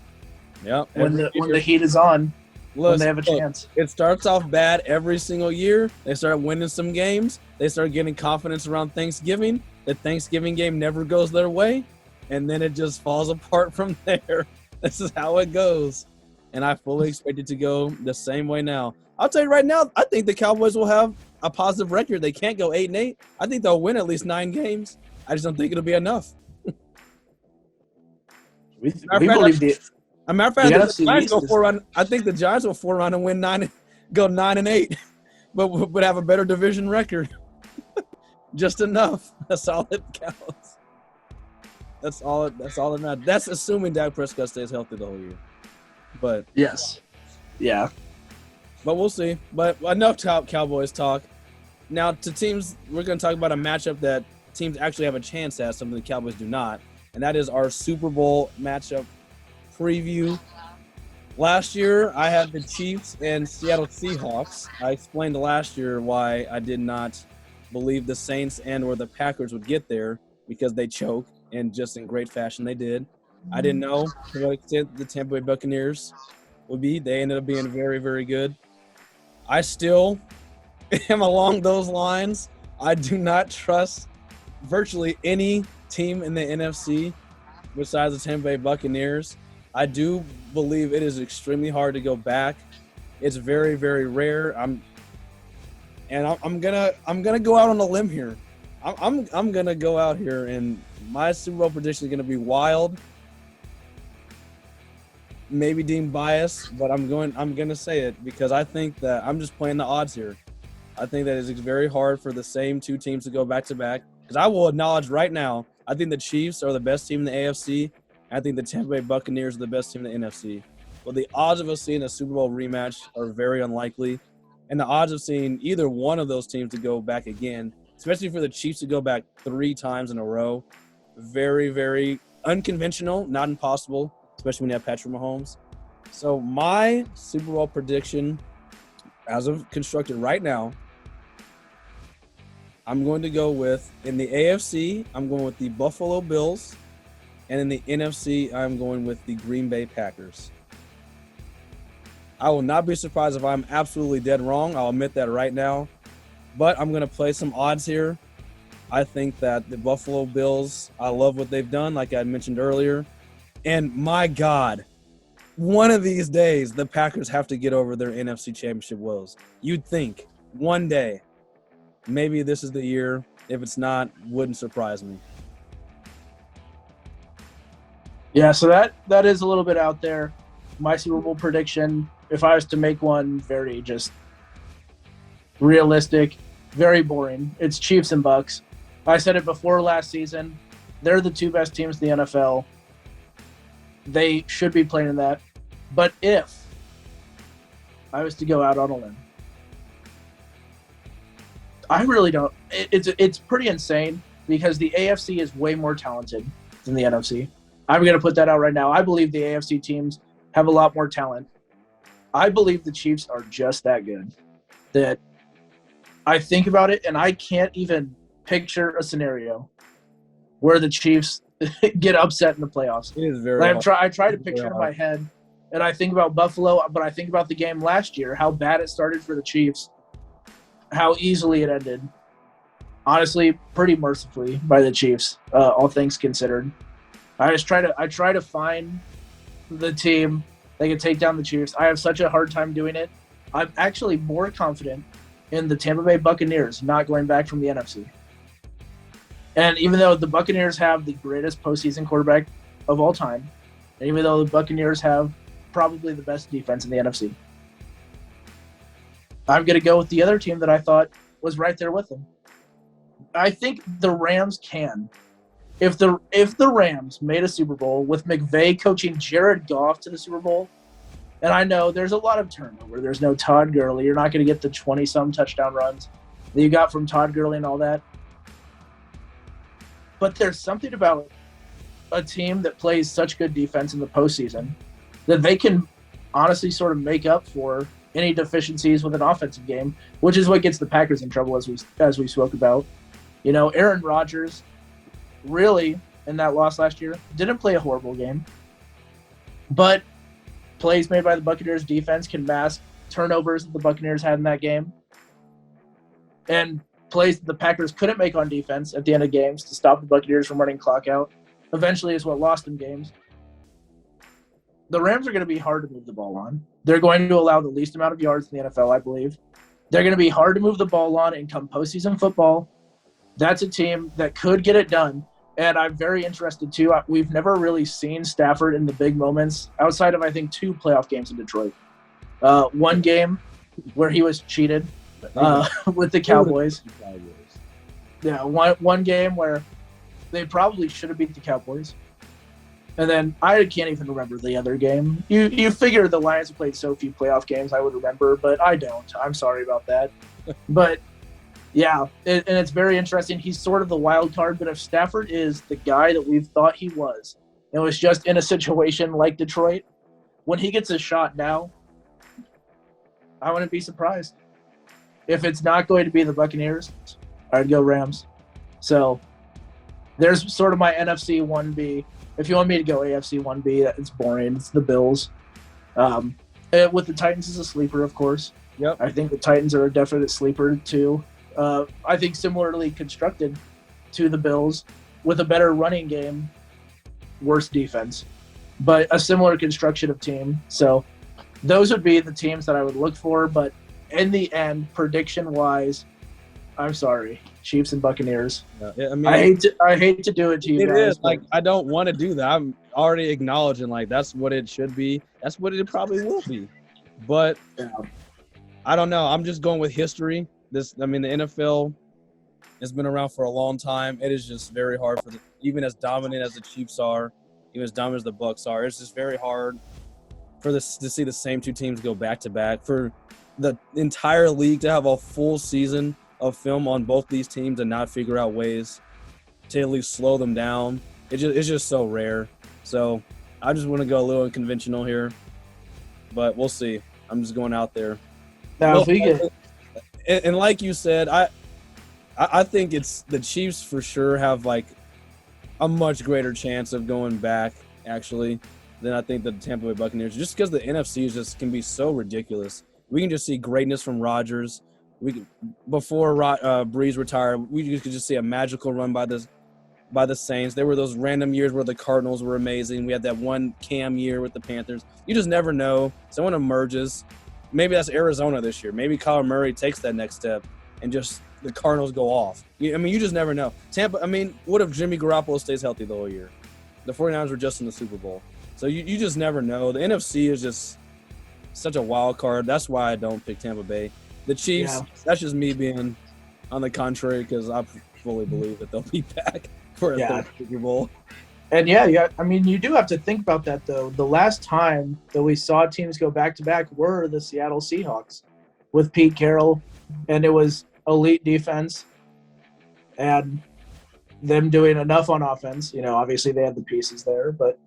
Yeah. When the heat is on, when they have a chance. It starts off bad every single year. They start winning some games. They start getting confidence around Thanksgiving. The Thanksgiving game never goes their way, and then it just falls apart from there. This is how it goes. And I fully expect it to go the same way now. I'll tell you right now, I think the Cowboys will have a positive record. They can't go 8-8. I think they'll win at least 9 games. I just don't think it'll be enough. We believe the. A matter of fact, the Giants go 4-run. I think the Giants will 4-run and win 9, go 9-8, but would have a better division record. Just enough. That's all it counts. That's all that matters. That's assuming Dak Prescott stays healthy the whole year. But yes, yeah. But we'll see. But enough Cowboys talk. Now to teams, we're going to talk about a matchup that teams actually have a chance at, something the Cowboys do not, and that is our Super Bowl matchup preview. Last year, I had the Chiefs and Seattle Seahawks. I explained last year why I did not believe the Saints and or the Packers would get there, because they choked, and just in great fashion they did. I didn't know to what extent the Tampa Bay Buccaneers would be. They ended up being very, very good. I still am along those lines. I do not trust virtually any team in the NFC besides the Tampa Bay Buccaneers. I do believe it is extremely hard to go back. It's very, very rare. I'm gonna go out on a limb here. I'm gonna go out here, and my Super Bowl prediction is gonna be wild. Maybe deemed biased, but I'm gonna say it because I think that I'm just playing the odds here. I think that it's very hard for the same two teams to go back to back. Because I will acknowledge right now, I think the Chiefs are the best team in the AFC. I think the Tampa Bay Buccaneers are the best team in the NFC. But the odds of us seeing a Super Bowl rematch are very unlikely. And the odds of seeing either one of those teams to go back again, especially for the Chiefs to go back 3 times in a row, very, very unconventional, not impossible, especially when you have Patrick Mahomes. So my Super Bowl prediction, as of constructed right now, I'm going to go with, in the AFC, I'm going with the Buffalo Bills. And in the NFC, I'm going with the Green Bay Packers. I will not be surprised if I'm absolutely dead wrong. I'll admit that right now. But I'm going to play some odds here. I think that the Buffalo Bills, I love what they've done, like I mentioned earlier. And my God, one of these days, the Packers have to get over their NFC Championship woes. You'd think one day, maybe this is the year. If it's not, wouldn't surprise me. Yeah, so that is a little bit out there. My Super Bowl prediction, if I was to make one, very just realistic, very boring. It's Chiefs and Bucks. I said it before last season. They're the 2 best teams in the NFL. They should be playing in that. But if I was to go out on a limb, I really don't. It's pretty insane because the AFC is way more talented than the NFC. I'm going to put that out right now. I believe the AFC teams have a lot more talent. I believe the Chiefs are just that good. That I think about it, and I can't even picture a scenario where the Chiefs get upset in the playoffs. It is very hard. I try to picture it in my head, and I think about Buffalo, but I think about the game last year, how bad it started for the Chiefs, how easily it ended. Honestly, pretty mercifully by the Chiefs, all things considered. I try to find the team that can take down the Chiefs. I have such a hard time doing it. I'm actually more confident in the Tampa Bay Buccaneers not going back from the NFC. And even though the Buccaneers have the greatest postseason quarterback of all time, and even though the Buccaneers have probably the best defense in the NFC, I'm going to go with the other team that I thought was right there with them. I think the Rams can. If the Rams made a Super Bowl with McVay coaching Jared Goff to the Super Bowl, and I know there's a lot of turnover. There's no Todd Gurley. You're not going to get the 20-some touchdown runs that you got from Todd Gurley and all that. But there's something about a team that plays such good defense in the postseason that they can honestly sort of make up for any deficiencies with an offensive game, which is what gets the Packers in trouble, as we spoke about. You know, Aaron Rodgers really, in that loss last year, didn't play a horrible game, but plays made by the Buccaneers defense can mask turnovers that the Buccaneers had in that game, and plays that the Packers couldn't make on defense at the end of games to stop the Buccaneers from running clock out eventually is what lost them games. The Rams are going to be hard to move the ball on. They're going to allow the least amount of yards in the NFL, I believe. They're going to be hard to move the ball on, and come postseason football, that's a team that could get it done. And I'm very interested, too. We've never really seen Stafford in the big moments outside of, I think, 2 playoff games in Detroit. One game where he was cheated with the Cowboys. Yeah, one game where they probably should have beat the Cowboys. And then I can't even remember the other game. You figure the Lions have played so few playoff games I would remember, but I don't. I'm sorry about that. But, yeah, and it's very interesting. He's sort of the wild card, but if Stafford is the guy that we've thought he was, and was just in a situation like Detroit, when he gets a shot now, I wouldn't be surprised. If it's not going to be the Buccaneers, I'd go Rams. So there's sort of my NFC 1B. If you want me to go AFC 1B, it's boring. It's the Bills. With the Titans as a sleeper, of course. Yep. I think the Titans are a definite sleeper, too. I think similarly constructed to the Bills, with a better running game, worse defense, but a similar construction of team. So those would be the teams that I would look for. But in the end, prediction-wise, I'm sorry, Chiefs and Buccaneers. Yeah, I mean, I hate to do it to you guys. It is like I don't want to do that. I'm already acknowledging like that's what it should be. That's what it probably will be. But yeah. I don't know. I'm just going with history. The NFL has been around for a long time. It is just very hard for even as dominant as the Chiefs are, even as dominant as the Bucs are. It's just very hard to see the same 2 teams go back to back, for the entire league to have a full season of film on both these teams and not figure out ways to at least slow them down. It's just so rare. So I just want to go a little unconventional here, but we'll see. I'm just going out there. Now, if we get... And like you said, I think it's the Chiefs for sure have like a much greater chance of going back actually than I think the Tampa Bay Buccaneers, just because the NFC can be so ridiculous. We can just see greatness from Rodgers. Before Breeze retired, we could just see a magical run by the Saints. There were those random years where the Cardinals were amazing. We had that one Cam year with the Panthers. You just never know. Someone emerges. Maybe that's Arizona this year. Maybe Kyler Murray takes that next step and just the Cardinals go off. I mean, you just never know. Tampa, I mean, what if Jimmy Garoppolo stays healthy the whole year? The 49ers were just in the Super Bowl. So you just never know. The NFC is just such a wild card. That's why I don't pick Tampa Bay. The Chiefs, That's just me being on the contrary because I fully believe that they'll be back for a third Super Bowl. And yeah, I mean, you do have to think about that, though. The last time that we saw teams go back-to-back were the Seattle Seahawks with Pete Carroll, and it was elite defense and them doing enough on offense. You know, obviously they had the pieces there, but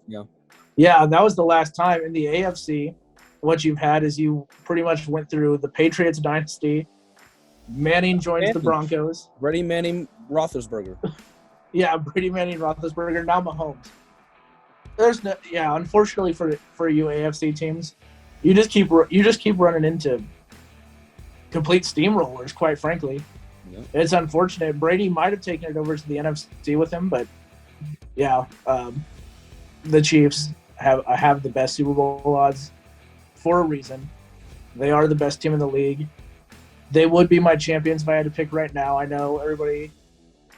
yeah, that was the last time. In the AFC, what you've had is you pretty much went through the Patriots dynasty. Manning joins the Broncos. Brady Manning Roethlisberger. Yeah, Brady Manning, Roethlisberger, now Mahomes. Unfortunately for you AFC teams, you just keep running into complete steamrollers. Quite frankly, It's unfortunate. Brady might have taken it over to the NFC with him, but the Chiefs. have the best Super Bowl odds for a reason. They are the best team in the league. They would be my champions if I had to pick right now. I know everybody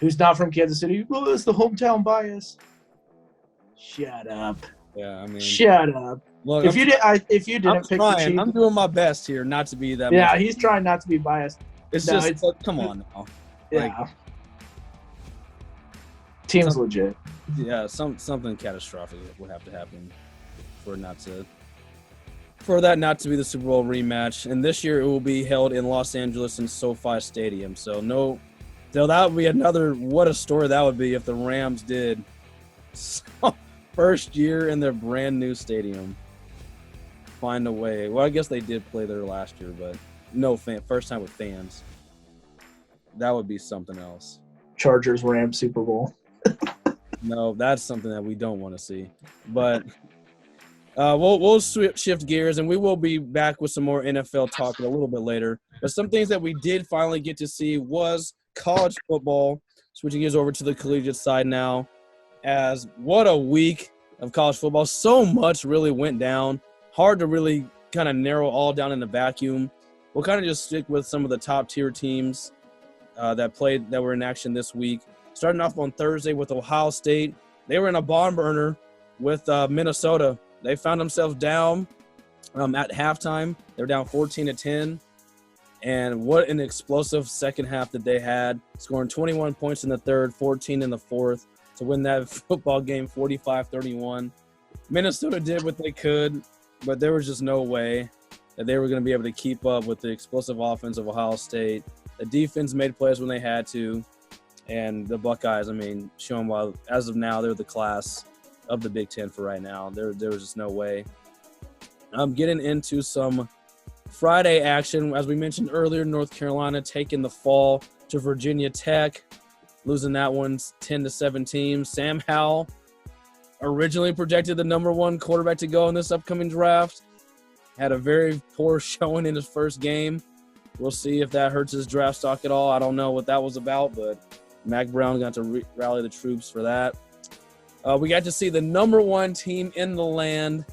who's not from Kansas City, oh, it's the hometown bias. Shut up. Yeah, I mean, shut up. Look, If you didn't pick the Chiefs, I'm doing my best here not to be that. Yeah, much. He's trying not to be biased. It's just come on now. Yeah. Team's legit. Yeah, something catastrophic would have to happen for that not to be the Super Bowl rematch. And this year it will be held in Los Angeles in SoFi Stadium. So that would be another. What a story that would be if the Rams did first year in their brand new stadium. Find a way. Well, I guess they did play there last year, but first time with fans. That would be something else. Chargers Rams Super Bowl. No, that's something that we don't want to see. But we'll shift gears, and we will be back with some more NFL talk a little bit later. But some things that we did finally get to see was college football. Switching gears over to the collegiate side now. As what a week of college football. So much really went down. Hard to really kind of narrow all down in a vacuum. We'll kind of just stick with some of the top-tier teams that were in action this week. Starting off on Thursday with Ohio State. They were in a barn burner with Minnesota. They found themselves down at halftime. They were down 14-10. And what an explosive second half that they had, scoring 21 points in the third, 14 in the fourth to win that football game 45-31. Minnesota did what they could, but there was just no way that they were going to be able to keep up with the explosive offense of Ohio State. The defense made plays when they had to. And the Buckeyes, showing why, as of now, they're the class of the Big Ten for right now. There was just no way. I'm getting into some Friday action. As we mentioned earlier, North Carolina taking the fall to Virginia Tech, losing that one 10-17. Sam Howell, originally projected the number one quarterback to go in this upcoming draft, had a very poor showing in his first game. We'll see if that hurts his draft stock at all. I don't know what that was about, but Mac Brown got to rally the troops for that. We got to see the number one team in the land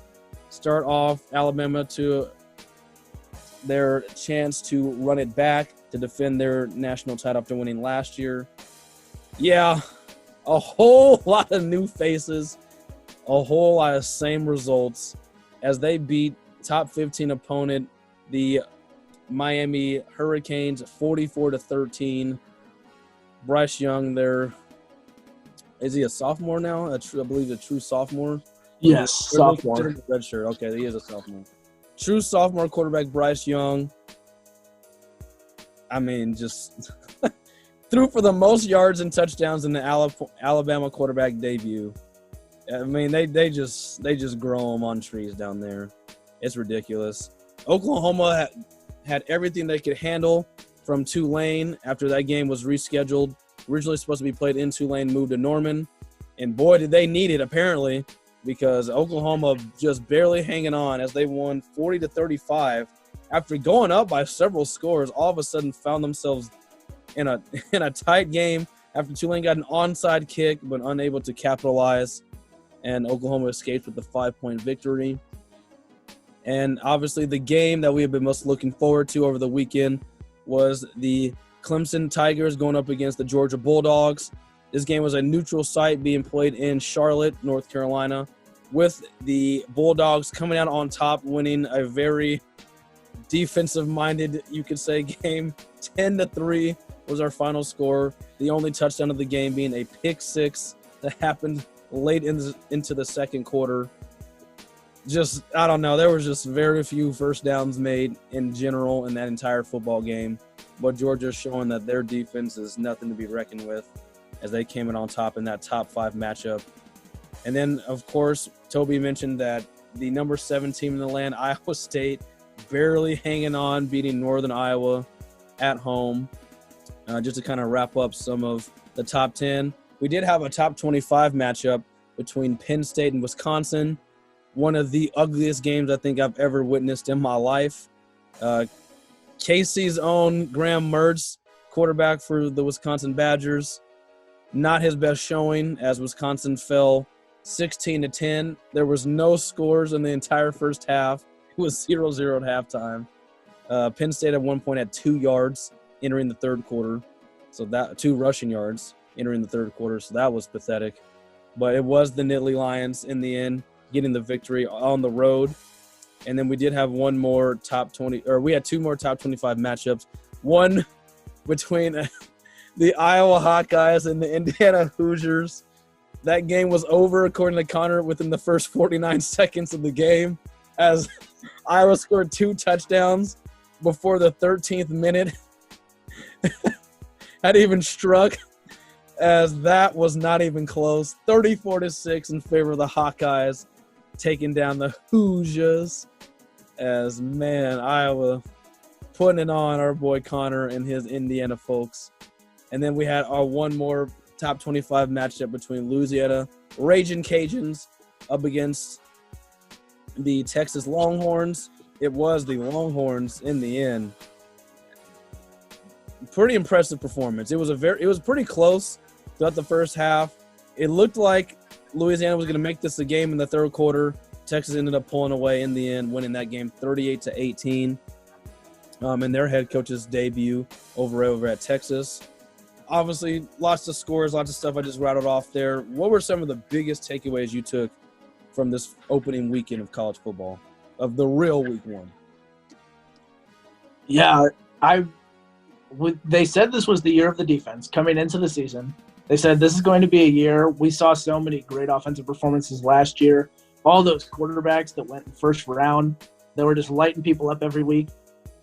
start off, Alabama, to their chance to run it back to defend their national title after winning last year. Yeah, a whole lot of new faces, a whole lot of same results as they beat top 15 opponent, the Miami Hurricanes, 44-13. Bryce Young, is he a sophomore now? I believe a true sophomore. Yes, sophomore. Red shirt. Okay, he is a sophomore. True sophomore quarterback Bryce Young. Just threw for the most yards and touchdowns in the Alabama quarterback debut. They just grow them on trees down there. It's ridiculous. Oklahoma had everything they could handle from Tulane after that game was rescheduled. Originally supposed to be played in Tulane, moved to Norman. And boy, did they need it, apparently, because Oklahoma just barely hanging on as they won 40-35. After going up by several scores, all of a sudden found themselves in a tight game after Tulane got an onside kick but unable to capitalize. And Oklahoma escaped with the 5-point victory. And obviously the game that we have been most looking forward to over the weekend was the Clemson Tigers going up against the Georgia Bulldogs. This game was a neutral site being played in Charlotte, North Carolina, with the Bulldogs coming out on top, winning a very defensive-minded, you could say, game. 10-3 was our final score. The only touchdown of the game being a pick six that happened late into the second quarter. I don't know. There was just very few first downs made in general in that entire football game. But Georgia's showing that their defense is nothing to be reckoned with as they came in on top in that top 5 matchup. And then, of course, Toby mentioned that the number 7 team in the land, Iowa State, barely hanging on, beating Northern Iowa at home. Just to kind of wrap up some of the top 10. We did have a top 25 matchup between Penn State and Wisconsin. One of the ugliest games I think I've ever witnessed in my life. Casey's own Graham Mertz, quarterback for the Wisconsin Badgers, not his best showing as Wisconsin fell 16-10. There was no scores in the entire first half. It was 0-0 at halftime. Penn State at one point had 2 yards entering the third quarter. So that 2 rushing yards entering the third quarter. So that was pathetic. But it was the Nittany Lions in the end getting the victory on the road. And then we did have one more top 20, or we had 2 more top 25 matchups. One between the Iowa Hawkeyes and the Indiana Hoosiers. That game was over, according to Connor, within the first 49 seconds of the game, as Iowa scored 2 touchdowns before the 13th minute had even struck, as that was not even close. 34-6 in favor of the Hawkeyes, taking down the Hoosiers. As, man, Iowa putting it on our boy Connor and his Indiana folks. And then we had our one more top 25 matchup between Louisiana Ragin' Cajuns up against the Texas Longhorns. It was the Longhorns in the end. Pretty impressive performance. It was pretty close throughout the first half. It looked like Louisiana was going to make this a game in the third quarter. Texas ended up pulling away in the end, winning that game 38-18. In their head coach's debut over at Texas. Obviously, lots of scores, lots of stuff I just rattled off there. What were some of the biggest takeaways you took from this opening weekend of college football, of the real week 1? Yeah, they said this was the year of the defense coming into the season. They said this is going to be a year. We saw so many great offensive performances last year. All those quarterbacks that went in first round, they were just lighting people up every week.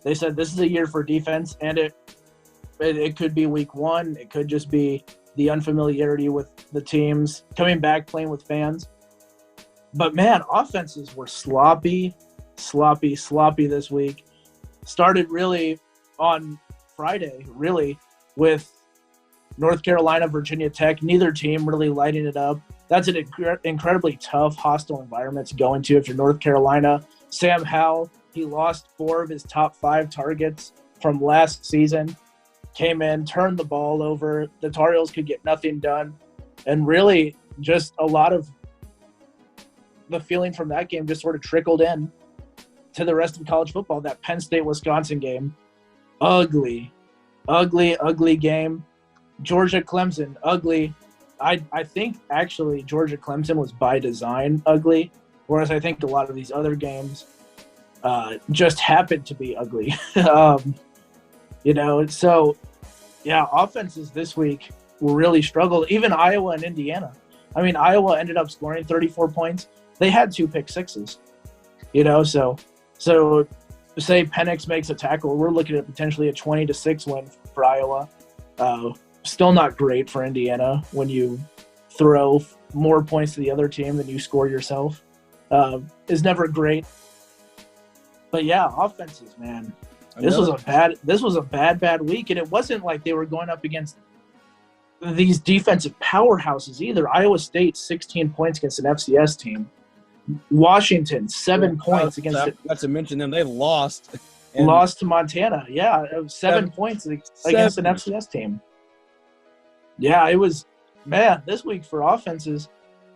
They said this is a year for defense, and it could be week 1. It could just be the unfamiliarity with the teams coming back, playing with fans. But, man, offenses were sloppy this week. Started really on Friday, really, with North Carolina, Virginia Tech. Neither team really lighting it up. That's an incredibly tough, hostile environment to go into if you're North Carolina. Sam Howell, he lost 4 of his top 5 targets from last season. Came in, turned the ball over. The Tar Heels could get nothing done. And really just a lot of the feeling from that game just sort of trickled in to the rest of college football. That Penn State-Wisconsin game, ugly game. Georgia-Clemson, ugly. I think actually Georgia-Clemson was by design ugly, whereas I think a lot of these other games just happened to be ugly. So, yeah, offenses this week will really struggle. Even Iowa and Indiana. I mean, Iowa ended up scoring 34 points. They had 2 pick sixes, so say Penix makes a tackle, we're looking at potentially a 20-6 win for Iowa. Still not great for Indiana when you throw more points to the other team than you score yourself. Is never great. But yeah, offenses, man. This was a bad week, and it wasn't like they were going up against these defensive powerhouses either. Iowa State 16 points against an FCS team. Washington 7 points against it. Not to mention them, they lost. Lost to Montana. Yeah, 7 points against an FCS team. Yeah, it was, man, this week for offenses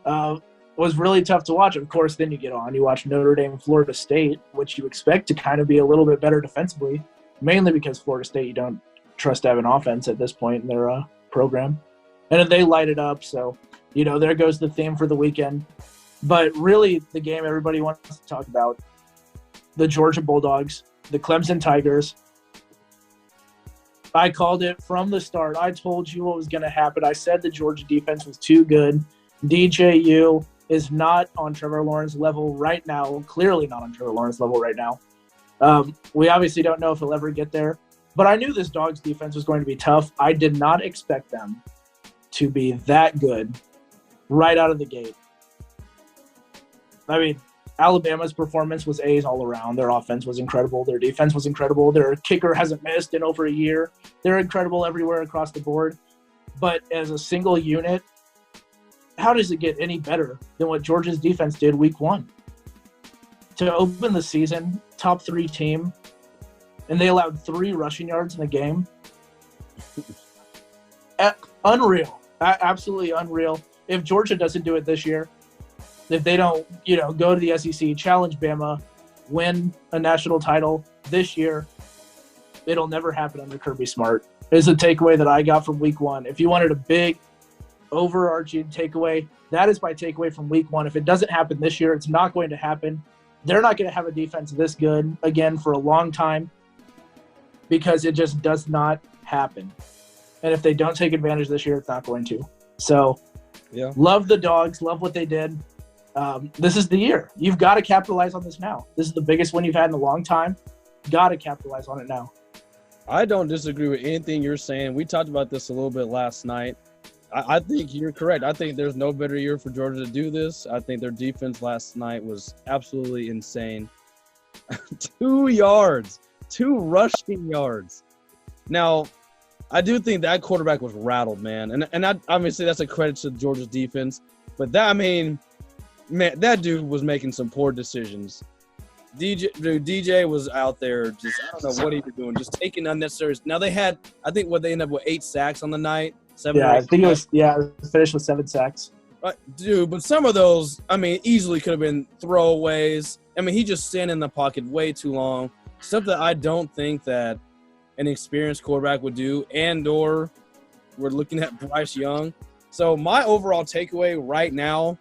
was really tough to watch. Of course, then you watch Notre Dame, Florida State, which you expect to kind of be a little bit better defensively, mainly because Florida State you don't trust to have an offense at this point in their program. And then they light it up, so, there goes the theme for the weekend. But really, the game everybody wants to talk about, the Georgia Bulldogs, the Clemson Tigers. I called it from the start. I told you what was going to happen. I said the Georgia defense was too good. DJU is not on Trevor Lawrence level right now, clearly not on Trevor Lawrence level right now. We obviously don't know if he'll ever get there, but I knew this Dogs defense was going to be tough. I did not expect them to be that good right out of the gate. I mean, Alabama's performance was A's all around. Their offense was incredible. Their defense was incredible. Their kicker hasn't missed in over a year. They're incredible everywhere across the board. But as a single unit, how does it get any better than what Georgia's defense did week 1? To open the season, top 3 team, and they allowed 3 rushing yards in the game. Unreal. Absolutely unreal. If Georgia doesn't do it this year, if they don't, go to the SEC, challenge Bama, win a national title this year, it'll never happen under Kirby Smart. Is the takeaway that I got from week one. If you wanted a big overarching takeaway, that is my takeaway from week one. If it doesn't happen this year, it's not going to happen. They're not going to have a defense this good again for a long time because it just does not happen. And if they don't take advantage this year, it's not going to. So, yeah, love the Dogs, love what they did. This is the year. You've got to capitalize on this now. This is the biggest one you've had in a long time. Got to capitalize on it now. I don't disagree with anything you're saying. We talked about this a little bit last night. I think you're correct. I think there's no better year for Georgia to do this. I think their defense last night was absolutely insane. 2 yards, 2 rushing yards. Now, I do think that quarterback was rattled, man. And obviously that's a credit to Georgia's defense. But man, that dude was making some poor decisions. DJ was out there just, I don't know what he was doing, just taking unnecessary. Now they had, I think they ended up with 8 sacks on the night. 7 I think it was, finished with 7 sacks. Dude, but some of those, easily could have been throwaways. He just stayed in the pocket way too long. Something I don't think that an experienced quarterback would do, and/or we're looking at Bryce Young. So my overall takeaway right now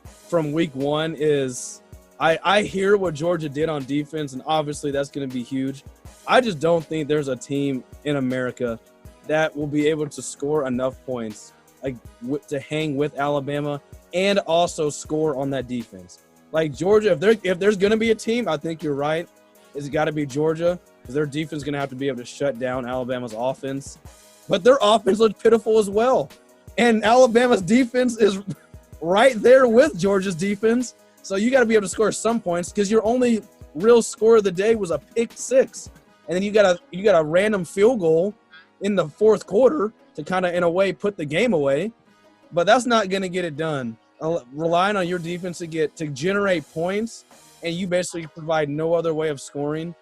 from week one is I hear what Georgia did on defense, and obviously that's going to be huge. I just don't think there's a team in America that will be able to score enough points to hang with Alabama and also score on that defense. Like Georgia, if there's going to be a team, I think you're right, it's got to be Georgia, because their defense is going to have to be able to shut down Alabama's offense. But their offense looked pitiful as well. And Alabama's defense is right there with Georgia's defense. So you got to be able to score some points, because your only real score of the day was a pick 6. And then you got a random field goal in the fourth quarter to kind of, in a way, put the game away. But that's not going to get it done. Relying on your defense to generate points, and you basically provide no other way of scoring,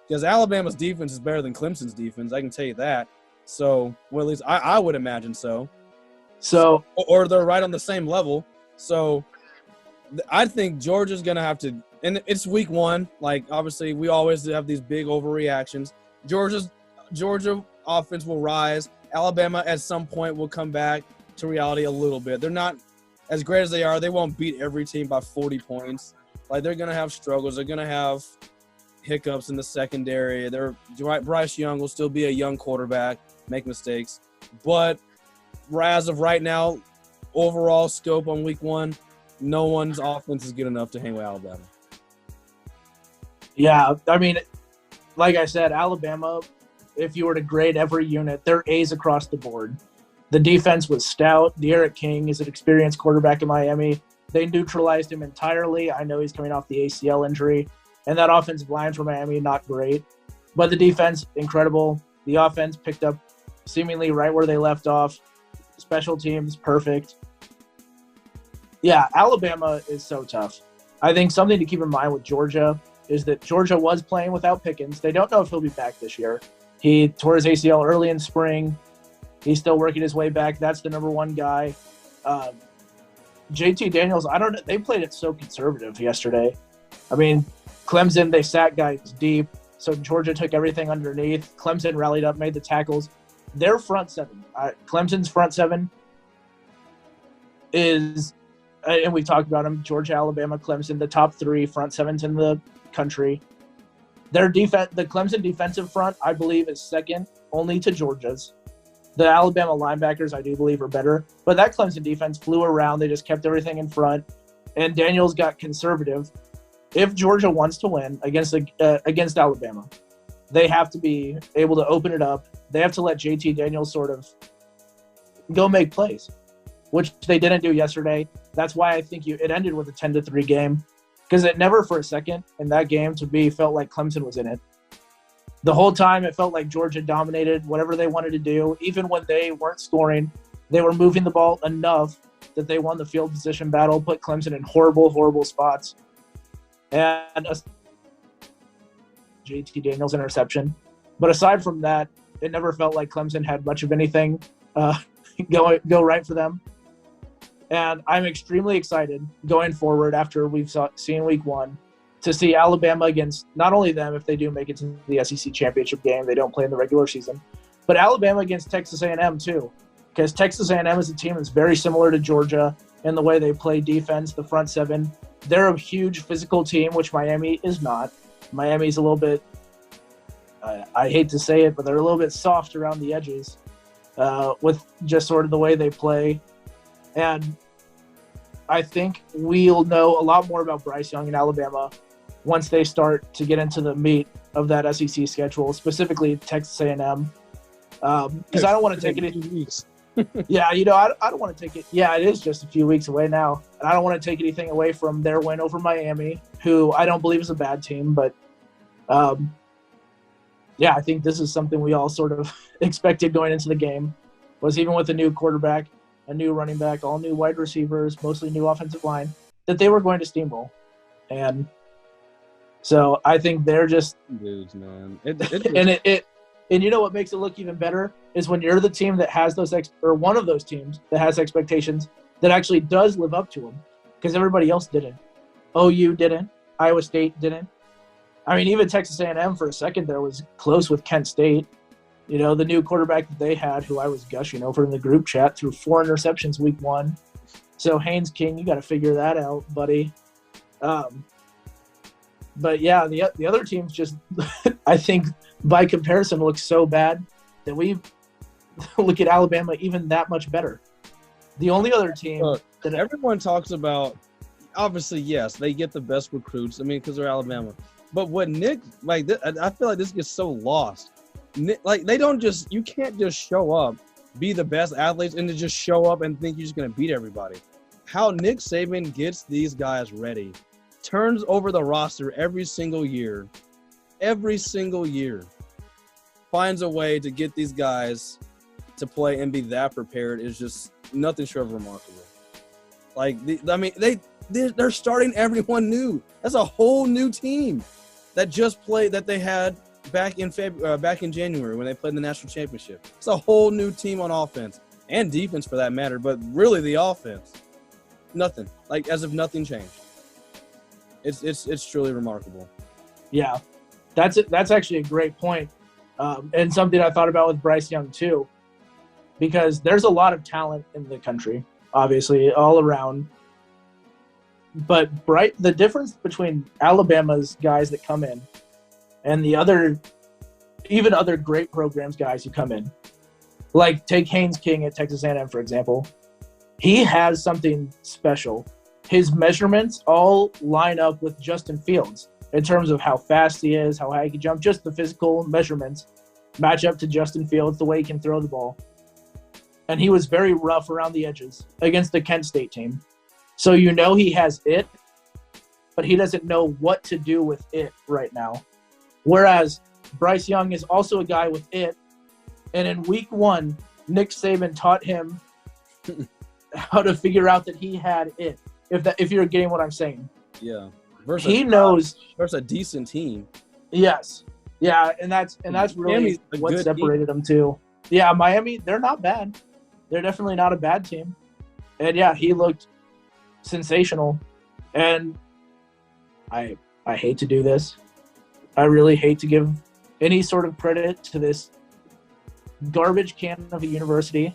because Alabama's defense is better than Clemson's defense. I can tell you that. So, well, at least I would imagine so. So, or they're right on the same level. So, I think Georgia's going to have to – and it's week one. Like, obviously, we always have these big overreactions. Georgia offense will rise. Alabama at some point will come back to reality a little bit. They're not as great as they are. They won't beat every team by 40 points. Like, they're going to have struggles. They're going to have hiccups in the secondary. Bryce Young will still be a young quarterback, make mistakes. But as of right now, overall scope on week one, no one's offense is good enough to hang with Alabama. Yeah, like I said, Alabama, if you were to grade every unit, they're A's across the board. The defense was stout. De'Aaron King is an experienced quarterback in Miami. They neutralized him entirely. I know he's coming off the ACL injury. And that offensive line for Miami, not great. But the defense, incredible. The offense picked up seemingly right where they left off. Special teams, perfect. Yeah, Alabama is so tough. I think something to keep in mind with Georgia is that Georgia was playing without Pickens. They don't know if he'll be back this year. He tore his ACL early in spring. He's still working his way back. That's the number one guy. JT Daniels, I don't know. They played it so conservative yesterday. Clemson, they sat guys deep. So Georgia took everything underneath. Clemson rallied up, made the tackles. Their front seven, Clemson's front seven is, and we talked about them, Georgia, Alabama, Clemson, the top 3 front sevens in the country. Their defense, the Clemson defensive front, I believe, is second only to Georgia's. The Alabama linebackers, I do believe, are better. But that Clemson defense flew around. They just kept everything in front. And Daniels got conservative. If Georgia wants to win against Alabama, they have to be able to open it up. They have to let JT Daniels sort of go make plays, which they didn't do yesterday. That's why I think it ended with a 10-3 game, because it never for a second in that game to me felt like Clemson was in it. The whole time it felt like Georgia dominated whatever they wanted to do. Even when they weren't scoring, they were moving the ball enough that they won the field position battle, put Clemson in horrible, horrible spots. And a JT Daniels interception. But aside from that, it never felt like Clemson had much of anything go right for them. And I'm extremely excited going forward after we've seen week 1 to see Alabama against not only them if they do make it to the SEC championship game, they don't play in the regular season, but Alabama against Texas A&M too, because Texas A&M is a team that's very similar to Georgia in the way they play defense, the front seven. They're a huge physical team, which Miami is not. Miami's a little bit, I hate to say it, but they're a little bit soft around the edges with just sort of the way they play. And I think we'll know a lot more about Bryce Young in Alabama once they start to get into the meat of that SEC schedule, specifically Texas A&M. Because I don't want to take it. Yeah, I don't want to take it. Yeah, it is just a few weeks away now. And I don't want to take anything away from their win over Miami, who I don't believe is a bad team. But, yeah, I think this is something we all sort of expected going into the game, was even with a new quarterback, a new running back, all new wide receivers, mostly new offensive line, that they were going to steamroll. And so I think they're just – dudes, man. And you know what makes it look even better is when you're the team that has those or one of those teams that has expectations that actually does live up to them, because everybody else didn't. OU didn't. Iowa State didn't. I mean, even Texas A&M for a second there was close with Kent State. You know, the new quarterback that they had, who I was gushing over in the group chat, threw 4 interceptions week 1. So Haynes King, you got to figure that out, buddy. But yeah, the other teams just, I think, by comparison, look so bad that we look at Alabama even that much better. The only other team that everyone talks about, obviously, yes, they get the best recruits. I mean, because they're Alabama. But what Nick, I feel like this gets so lost. They don't just, you can't just show up, be the best athletes, and to just show up and think you're just going to beat everybody. How Nick Saban gets these guys ready, turns over the roster every single year, finds a way to get these guys to play and be that prepared is just nothing short of remarkable. They're starting everyone new. That's a whole new team that just played, that they had back in January when they played in the national championship. It's a whole new team on offense and defense for that matter, but really the offense, nothing. As if nothing changed. It's truly remarkable. Yeah, that's actually a great point, and something I thought about with Bryce Young too, because there's a lot of talent in the country, obviously all around. But the difference between Alabama's guys that come in and the other great programs guys who come in, like take Haynes King at Texas A&M for example, he has something special. His measurements all line up with Justin Fields in terms of how fast he is, how high he can jump. Just the physical measurements match up to Justin Fields, the way he can throw the ball. And he was very rough around the edges against the Kent State team. So he has it, but he doesn't know what to do with it right now. Whereas Bryce Young is also a guy with it. And in week 1, Nick Saban taught him how to figure out that he had it. If you're getting what I'm saying. Yeah. He knows versus a decent team. Yes. Yeah, and that's really what separated them too. Yeah, Miami, they're not bad. They're definitely not a bad team. And yeah, he looked sensational. And I hate to do this. I really hate to give any sort of credit to this garbage can of a university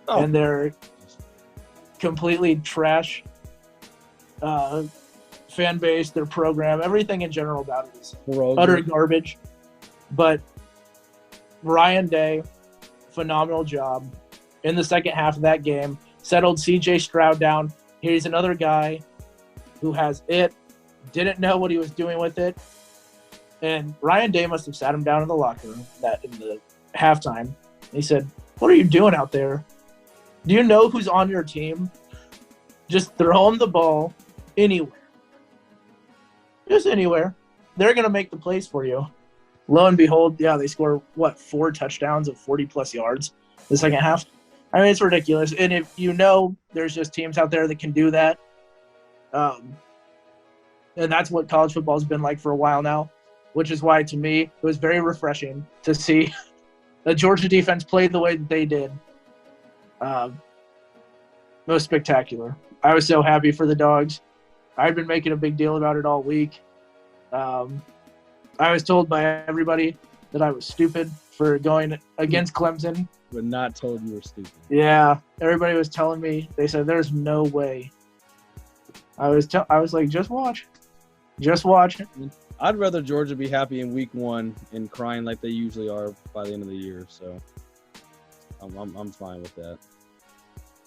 and their completely trash fan base, their program, everything in general about it is utter garbage. But Ryan Day, phenomenal job in the second half of that game, settled CJ Stroud down. He's another guy who has it, didn't know what he was doing with it. And Ryan Day must have sat him down in the locker room in the halftime. He said, "What are you doing out there? Do you know who's on your team? Just throw them the ball anywhere. Just anywhere. They're going to make the plays for you." Lo and behold, yeah, they score, 4 touchdowns of 40-plus yards in the second half? I mean, it's ridiculous. And if there's just teams out there that can do that. And that's what college football has been like for a while now, which is why, to me, it was very refreshing to see the Georgia defense play the way that they did. most spectacular. I was so happy for the Dogs. I've been making a big deal about it all week. I was told by everybody that I was stupid for going against Clemson. But not told you were stupid. Yeah, everybody was telling me. They said, there's no way. I was like, just watch. Just watch. I'd rather Georgia be happy in week 1 and crying like they usually are by the end of the year. So I'm fine with that.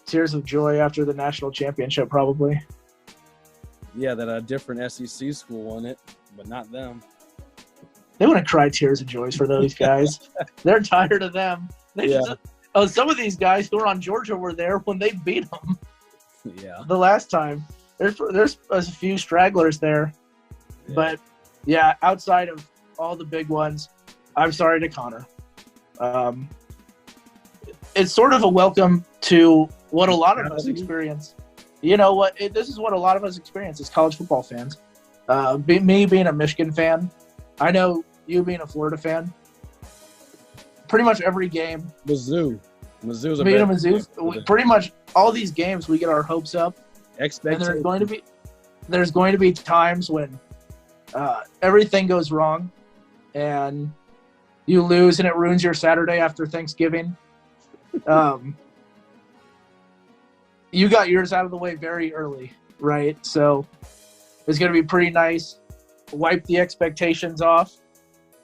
Tears of joy after the national championship, probably. Yeah, that a different SEC school won it, but not them. They want to cry tears of joy for those guys. They're tired of them. Some of these guys who were on Georgia were there when they beat them. Yeah. The last time. There's a few stragglers there. Yeah. But, yeah, outside of all the big ones, I'm sorry to Connor. It's sort of a welcome to what a lot of us experience. You know what? This is what a lot of us experience as college football fans. Me being a Michigan fan, I know you being a Florida fan. Pretty much every game. Mizzou's a being a Mizzou. Pretty much all these games, we get our hopes up. And there's going to be times when everything goes wrong, and you lose, and it ruins your Saturday after Thanksgiving. You got yours out of the way very early, right? So it's going to be pretty nice. Wipe the expectations off.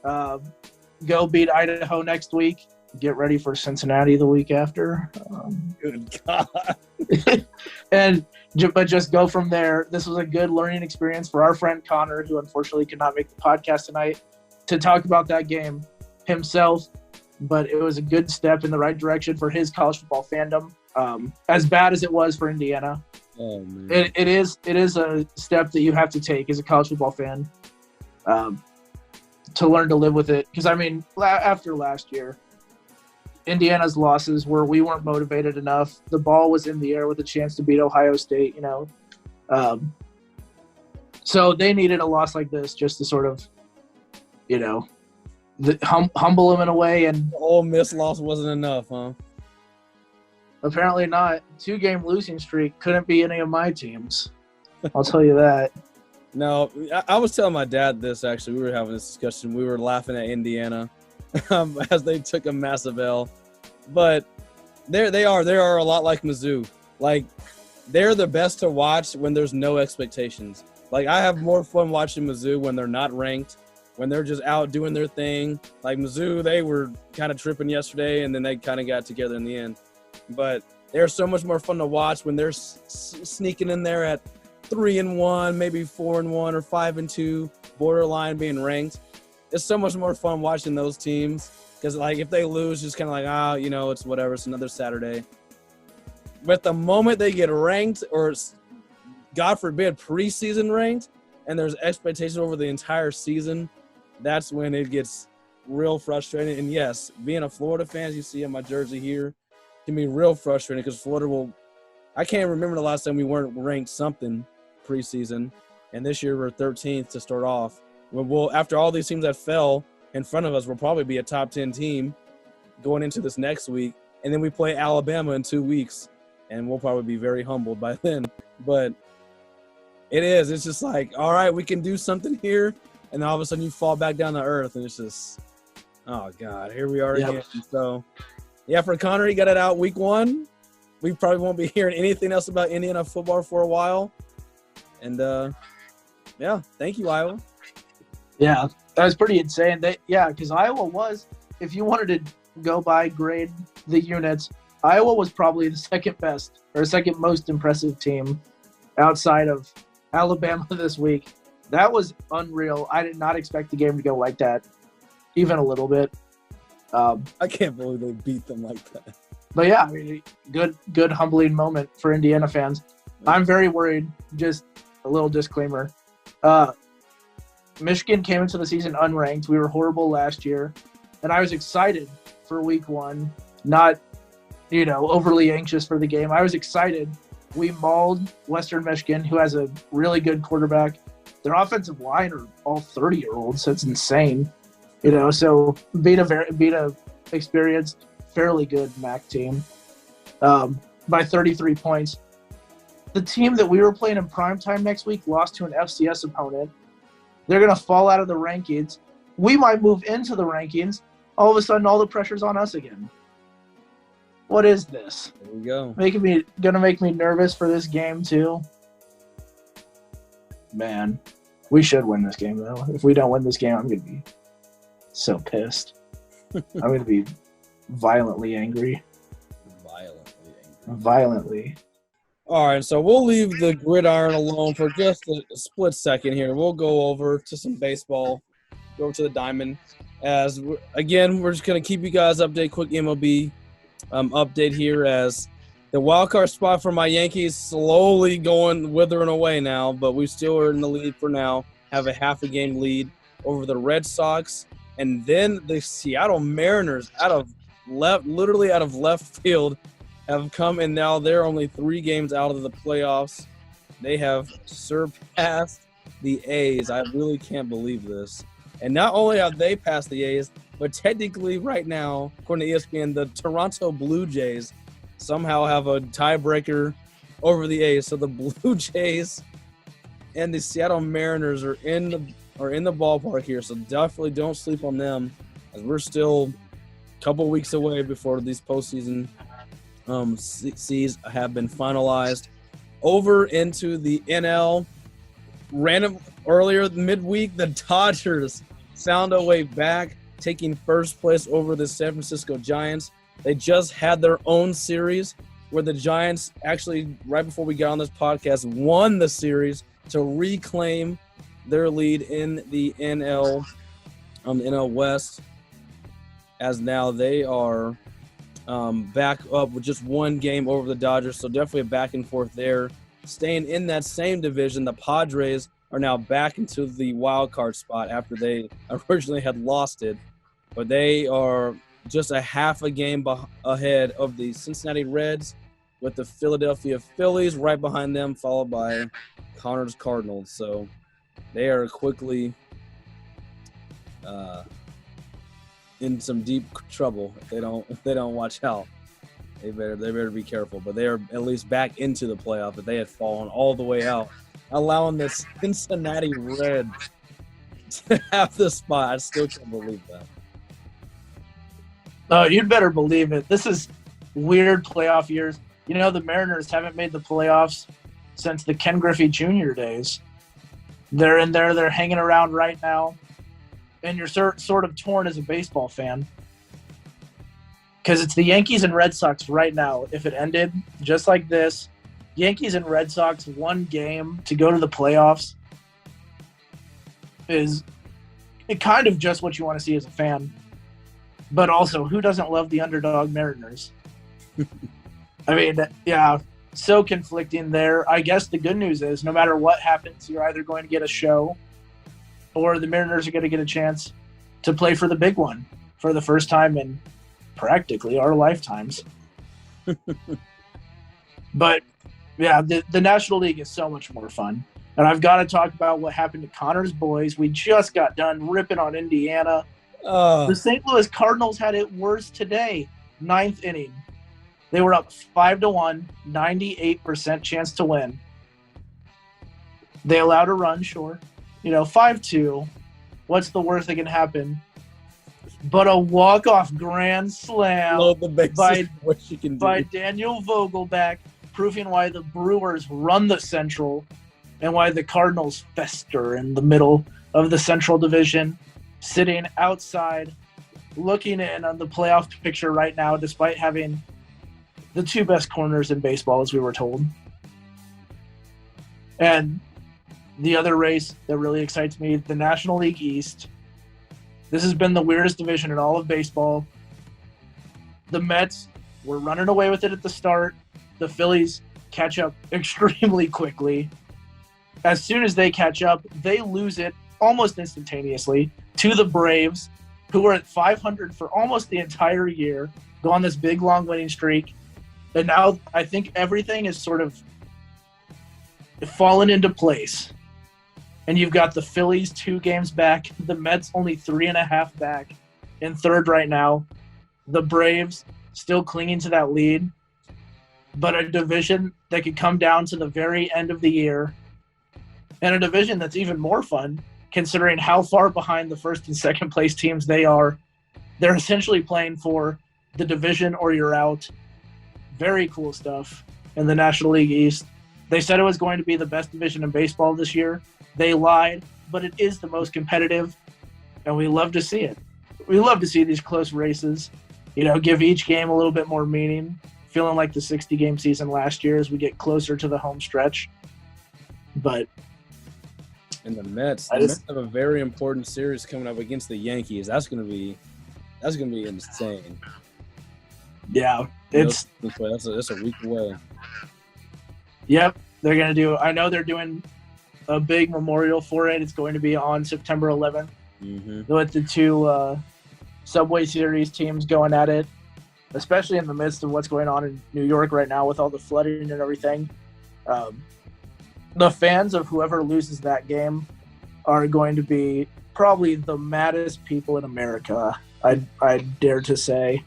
Go beat Idaho next week. Get ready for Cincinnati the week after. Good God. But just go from there. This was a good learning experience for our friend Connor, who unfortunately could not make the podcast tonight, to talk about that game himself. But it was a good step in the right direction for his college football fandom. As bad as it was for Indiana, it is a step that you have to take as a college football fan to learn to live with it. Because, I mean, after last year, Indiana's losses were we weren't motivated enough. The ball was in the air with a chance to beat Ohio State, you know. So they needed a loss like this just to sort of, you know, humble them in a way. And the Ole Miss loss wasn't enough, huh? Apparently not. 2-game losing streak couldn't be any of my teams. I'll tell you that. No, I was telling my dad this, actually. We were having this discussion. We were laughing at Indiana as they took a massive L. But they are a lot like Mizzou. Like, they're the best to watch when there's no expectations. Like, I have more fun watching Mizzou when they're not ranked, when they're just out doing their thing. Like, Mizzou, they were kind of tripping yesterday, and then they kind of got together in the end. But they're so much more fun to watch when they're sneaking in there at 3-1, maybe 4-1 or 5-2, borderline being ranked. It's so much more fun watching those teams because, like, if they lose, just kind of like, you know, it's whatever. It's another Saturday. But the moment they get ranked or, God forbid, preseason ranked, and there's expectations over the entire season, that's when it gets real frustrating. And, yes, being a Florida fan, as you see in my jersey here, can be real frustrating because Florida I can't remember the last time we weren't ranked something preseason, and this year we're 13th to start off. After all these teams that fell in front of us, we'll probably be a top 10 team going into this next week, and then we play Alabama in 2 weeks, and we'll probably be very humbled by then. But it's just like, all right, we can do something here, and then all of a sudden you fall back down to earth, and it's just, oh, God, here we are again. So, yeah, for Connor, he got it out week 1. We probably won't be hearing anything else about Indiana football for a while. And, yeah, thank you, Iowa. Yeah, that was pretty insane. Because Iowa was, if you wanted to go by grade the units, Iowa was probably the second best or second most impressive team outside of Alabama this week. That was unreal. I did not expect the game to go like that, even a little bit. I can't believe they beat them like that. But, yeah, I mean, good humbling moment for Indiana fans. I'm very worried. Just a little disclaimer. Michigan came into the season unranked. We were horrible last year. And I was excited for week 1, not, you know, overly anxious for the game. I was excited. We mauled Western Michigan, who has a really good quarterback. Their offensive line are all 30-year-olds, so it's insane. You know, so beat a experienced, fairly good MAC team by 33 points. the team that we were playing in primetime next week lost to an FCS opponent. They're going to fall out of the rankings. We might move into the rankings. All of a sudden, all the pressure's on us again. What is this? There we go. Gonna make me nervous for this game too. Man, we should win this game though. If we don't win this game, I'm gonna be so pissed. I'm gonna be violently angry. Violently. All right, so we'll leave the gridiron alone for just a split second here. We'll go over to some baseball, go over to the diamond. We're just going to keep you guys updated. Quick MLB update here as the wild card spot for my Yankees slowly withering away now, but we still are in the lead for now, have a half a game lead over the Red Sox. And then the Seattle Mariners literally out of left field have come, and now they're only 3 games out of the playoffs. They have surpassed the A's. I really can't believe this. And not only have they passed the A's, but technically right now, according to ESPN, the Toronto Blue Jays somehow have a tiebreaker over the A's. So the Blue Jays and the Seattle Mariners are in the ballpark here. So definitely don't sleep on them, as we're still a couple weeks away before these postseason C's have been finalized. Over into the NL, earlier midweek, the Dodgers found a way back, taking first place over the San Francisco Giants. They just had their own series where the Giants actually, right before we got on this podcast, won the series to reclaim their lead in the NL West, as now they are back up with just 1 game over the Dodgers. So definitely a back and forth there. Staying in that same division, the Padres are now back into the wild card spot after they originally had lost it. But they are just a half a game ahead of the Cincinnati Reds, with the Philadelphia Phillies right behind them, followed by Connor's Cardinals. So they are quickly in some deep trouble if they don't watch out. They better be careful. But they are at least back into the playoff, but they had fallen all the way out, allowing the Cincinnati Reds to have the spot. I still can't believe that. Oh, you'd better believe it. This is weird playoff years. You know, the Mariners haven't made the playoffs since the Ken Griffey Jr. days. They're in there. They're hanging around right now. And you're sort of torn as a baseball fan, because it's the Yankees and Red Sox right now. If it ended just like this, Yankees and Red Sox 1 game to go to the playoffs is kind of just what you want to see as a fan. But also, who doesn't love the underdog Mariners? I mean, yeah, so conflicting there. I guess the good news is no matter what happens, you're either going to get a show or the Mariners are going to get a chance to play for the big one for the first time in practically our lifetimes. But, yeah, the National League is so much more fun. And I've got to talk about what happened to Connor's boys. We just got done ripping on Indiana. The St. Louis Cardinals had it worse today. 9th inning. They were up 5-1, 98% chance to win. They allowed a run, sure. 5-2. What's the worst that can happen? But a walk-off grand slam by Daniel Vogelback, proving why the Brewers run the Central and why the Cardinals fester in the middle of the Central Division, sitting outside, looking in on the playoff picture right now, despite having the 2 best corners in baseball, as we were told. And the other race that really excites me, the National League East. This has been the weirdest division in all of baseball. The Mets were running away with it at the start. The Phillies catch up extremely quickly. As soon as they catch up, they lose it almost instantaneously to the Braves, who were at 500 for almost the entire year, go on this big, long winning streak. And now I think everything is sort of fallen into place. And you've got the Phillies 2 games back, the Mets only 3.5 back in third right now, the Braves still clinging to that lead. but a division that could come down to the very end of the year, and a division that's even more fun considering how far behind the first and second place teams they are. They're essentially playing for the division or you're out. Very cool stuff in the National League East. They said it was going to be the best division in baseball this year. They lied, but it is the most competitive, and we love to see it. We love to see these close races, give each game a little bit more meaning, feeling like the 60-game season last year as we get closer to the home stretch. But and the Mets have a very important series coming up against the Yankees. That's gonna be insane. Yeah, that's a week away. Yep, they're gonna do. I know they're doing a big memorial for it. It's going to be on September 11th. With the two Subway Series teams going at it, especially in the midst of what's going on in New York right now with all the flooding and everything. The fans of whoever loses that game are going to be probably the maddest people in America, I dare to say.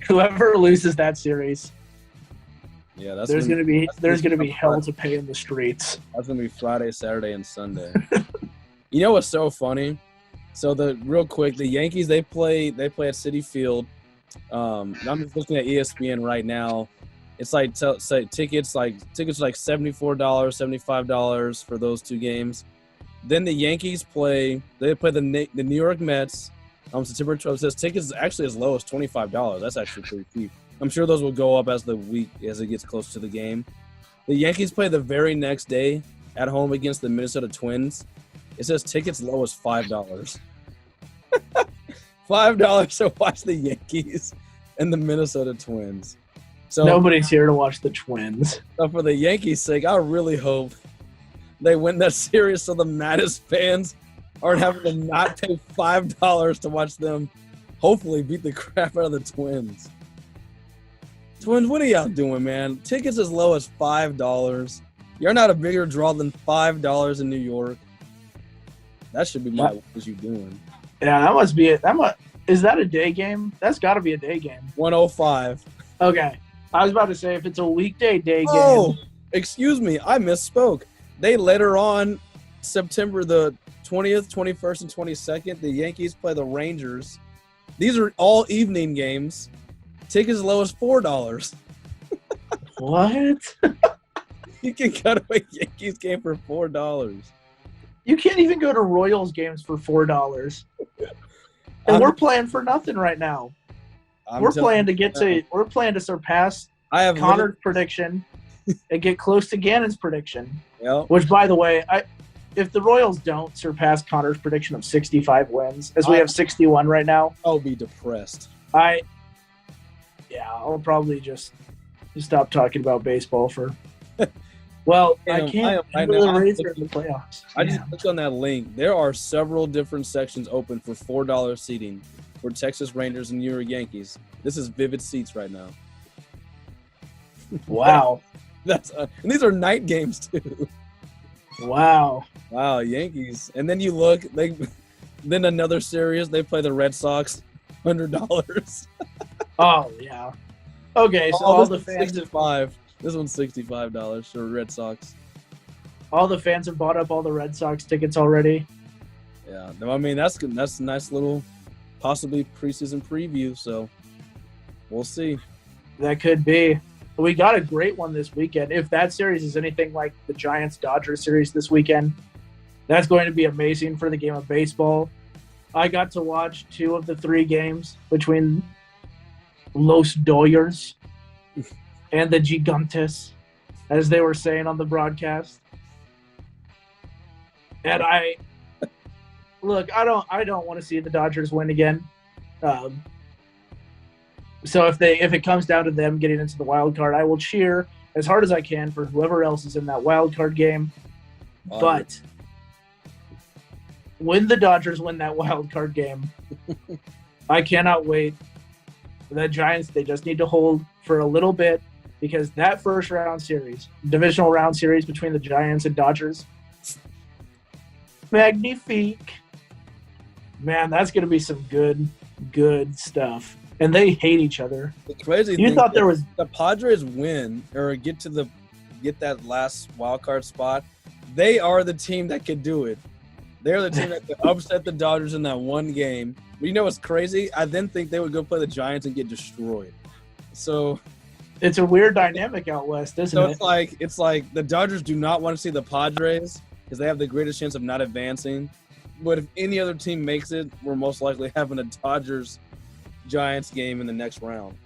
Whoever loses that series, yeah, there's going to be hell to pay in the streets. That's going to be Friday, Saturday, and Sunday. You know what's so funny? So the Yankees they play at Citi Field. I'm just looking at ESPN right now. It's like tickets like $74, $75 for those two games. Then the Yankees play the New York Mets on September 12th. It says tickets actually as low as $25. That's actually pretty cheap. I'm sure those will go up as it gets closer to the game. The Yankees play the very next day at home against the Minnesota Twins. It says tickets low as $5. $5 to watch the Yankees and the Minnesota Twins. So nobody's here to watch the Twins. So for the Yankees' sake, I really hope they win that series so the maddest fans aren't having to not pay $5 to watch them hopefully beat the crap out of the Twins. Twins, what are y'all doing, man? Tickets as low as $5. You're not a bigger draw than $5 in New York. That should be what you doing. Yeah, that must be it. Is that a day game? That's got to be a day game. 105. Okay. I was about to say, if it's a weekday day game. Oh, excuse me. I misspoke. They later on, September the 20th, 21st, and 22nd, the Yankees play the Rangers. These are all evening games. Tickets as low as $4. What? You can cut a Yankees game for $4. You can't even go to Royals games for $4. And we're playing for nothing right now. We're playing to surpass Connor's prediction and get close to Gannon's prediction. Yep. Which, by the way, if the Royals don't surpass Connor's prediction of 65 wins, as we have 61 right now, I'll be depressed. I'll probably just stop talking about baseball for. Well, I can't really raise her in the playoffs. I just clicked on that link. There are several different sections open for $4 seating for Texas Rangers and New York Yankees. This is Vivid Seats right now. Wow. And these are night games too. Wow, Yankees. And then you look, then another series, they play the Red Sox, $100. Oh yeah. Okay, so all the fans 65. This one's $65 for Red Sox. All the fans have bought up all the Red Sox tickets already. Yeah, I mean that's a nice little possibly preseason preview. So we'll see. That could be. We got a great one this weekend. If that series is anything like the Giants-Dodgers series this weekend, that's going to be amazing for the game of baseball. I got to watch 2 of the 3 games between Los Dodgers and the Gigantes, as they were saying on the broadcast. And I don't want to see the Dodgers win again. So if it comes down to them getting into the wild card, I will cheer as hard as I can for whoever else is in that wild card game. But when the Dodgers win that wild card game, I cannot wait. The Giants, they just need to hold for a little bit, because that first round series, divisional round series between the Giants and Dodgers, magnifique. Man, that's going to be some good stuff. and they hate each other. The crazy You thing thought there was the Padres win or get that last wild card spot. They are the team that could do it. They're the team that could upset the Dodgers in that one game. But you know what's crazy? I then think they would go play the Giants and get destroyed. So it's a weird dynamic out west, isn't it? It's like the Dodgers do not want to see the Padres because they have the greatest chance of not advancing. But if any other team makes it, we're most likely having a Dodgers-Giants game in the next round.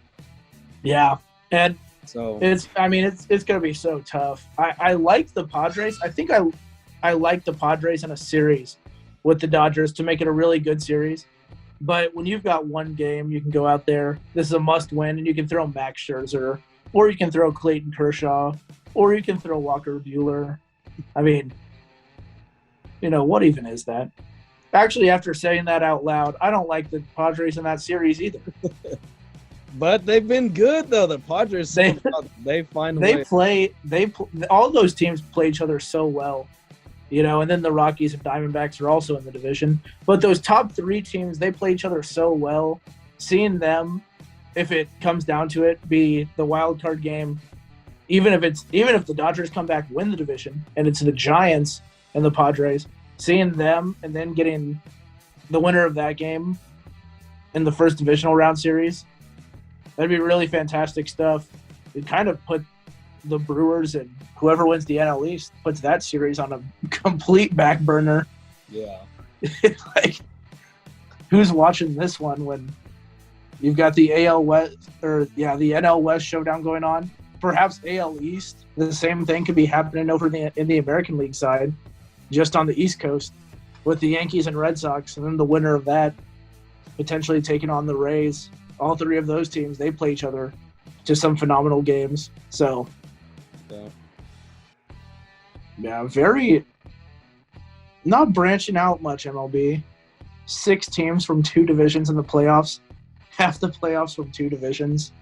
Yeah, and so it's going to be so tough. I like the Padres. I think I like the Padres in a series with the Dodgers to make it a really good series. But when you've got one game, you can go out there. This is a must-win, and you can throw Max Scherzer, or you can throw Clayton Kershaw, or you can throw Walker Buehler. I mean, what even is that? Actually, after saying that out loud, I don't like the Padres in that series either. But they've been good though. The Padres they find a way. All those teams play each other so well. And then the Rockies and Diamondbacks are also in the division. But those top three teams, they play each other so well. Seeing them, if it comes down to it, be the wild card game, even if the Dodgers come back, win the division, and it's the Giants and the Padres, seeing them and then getting the winner of that game in the first divisional round series, that'd be really fantastic stuff. It kind of put the Brewers and whoever wins the NL East puts that series on a complete back burner. Yeah. Like, who's watching this one when you've got the AL West the NL West showdown going on? Perhaps AL East, the same thing could be happening over in the American League side, just on the East Coast with the Yankees and Red Sox, and then the winner of that potentially taking on the Rays. All three of those teams, they play each other to some phenomenal games. So, yeah, very not branching out much MLB. 6 teams from 2 divisions in the playoffs. Half the playoffs from 2 divisions.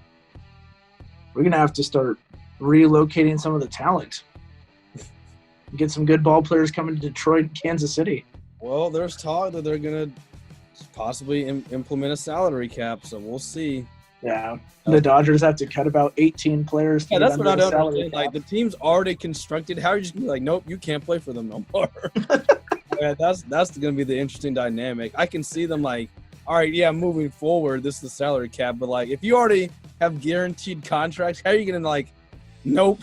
We're going to have to start relocating some of the talent. Get some good ball players coming to Detroit and Kansas City. Well, there's talk that they're going to possibly implement a salary cap, so we'll see. Yeah, the Dodgers have to cut about 18 players. Yeah, that's what I don't understand. Like, the team's already constructed. How are you just going to be like, nope, you can't play for them no more? Yeah, that's going to be the interesting dynamic. I can see them like, all right, yeah, moving forward, this is the salary cap. But, like, if you already have guaranteed contracts, how are you going to, like, nope.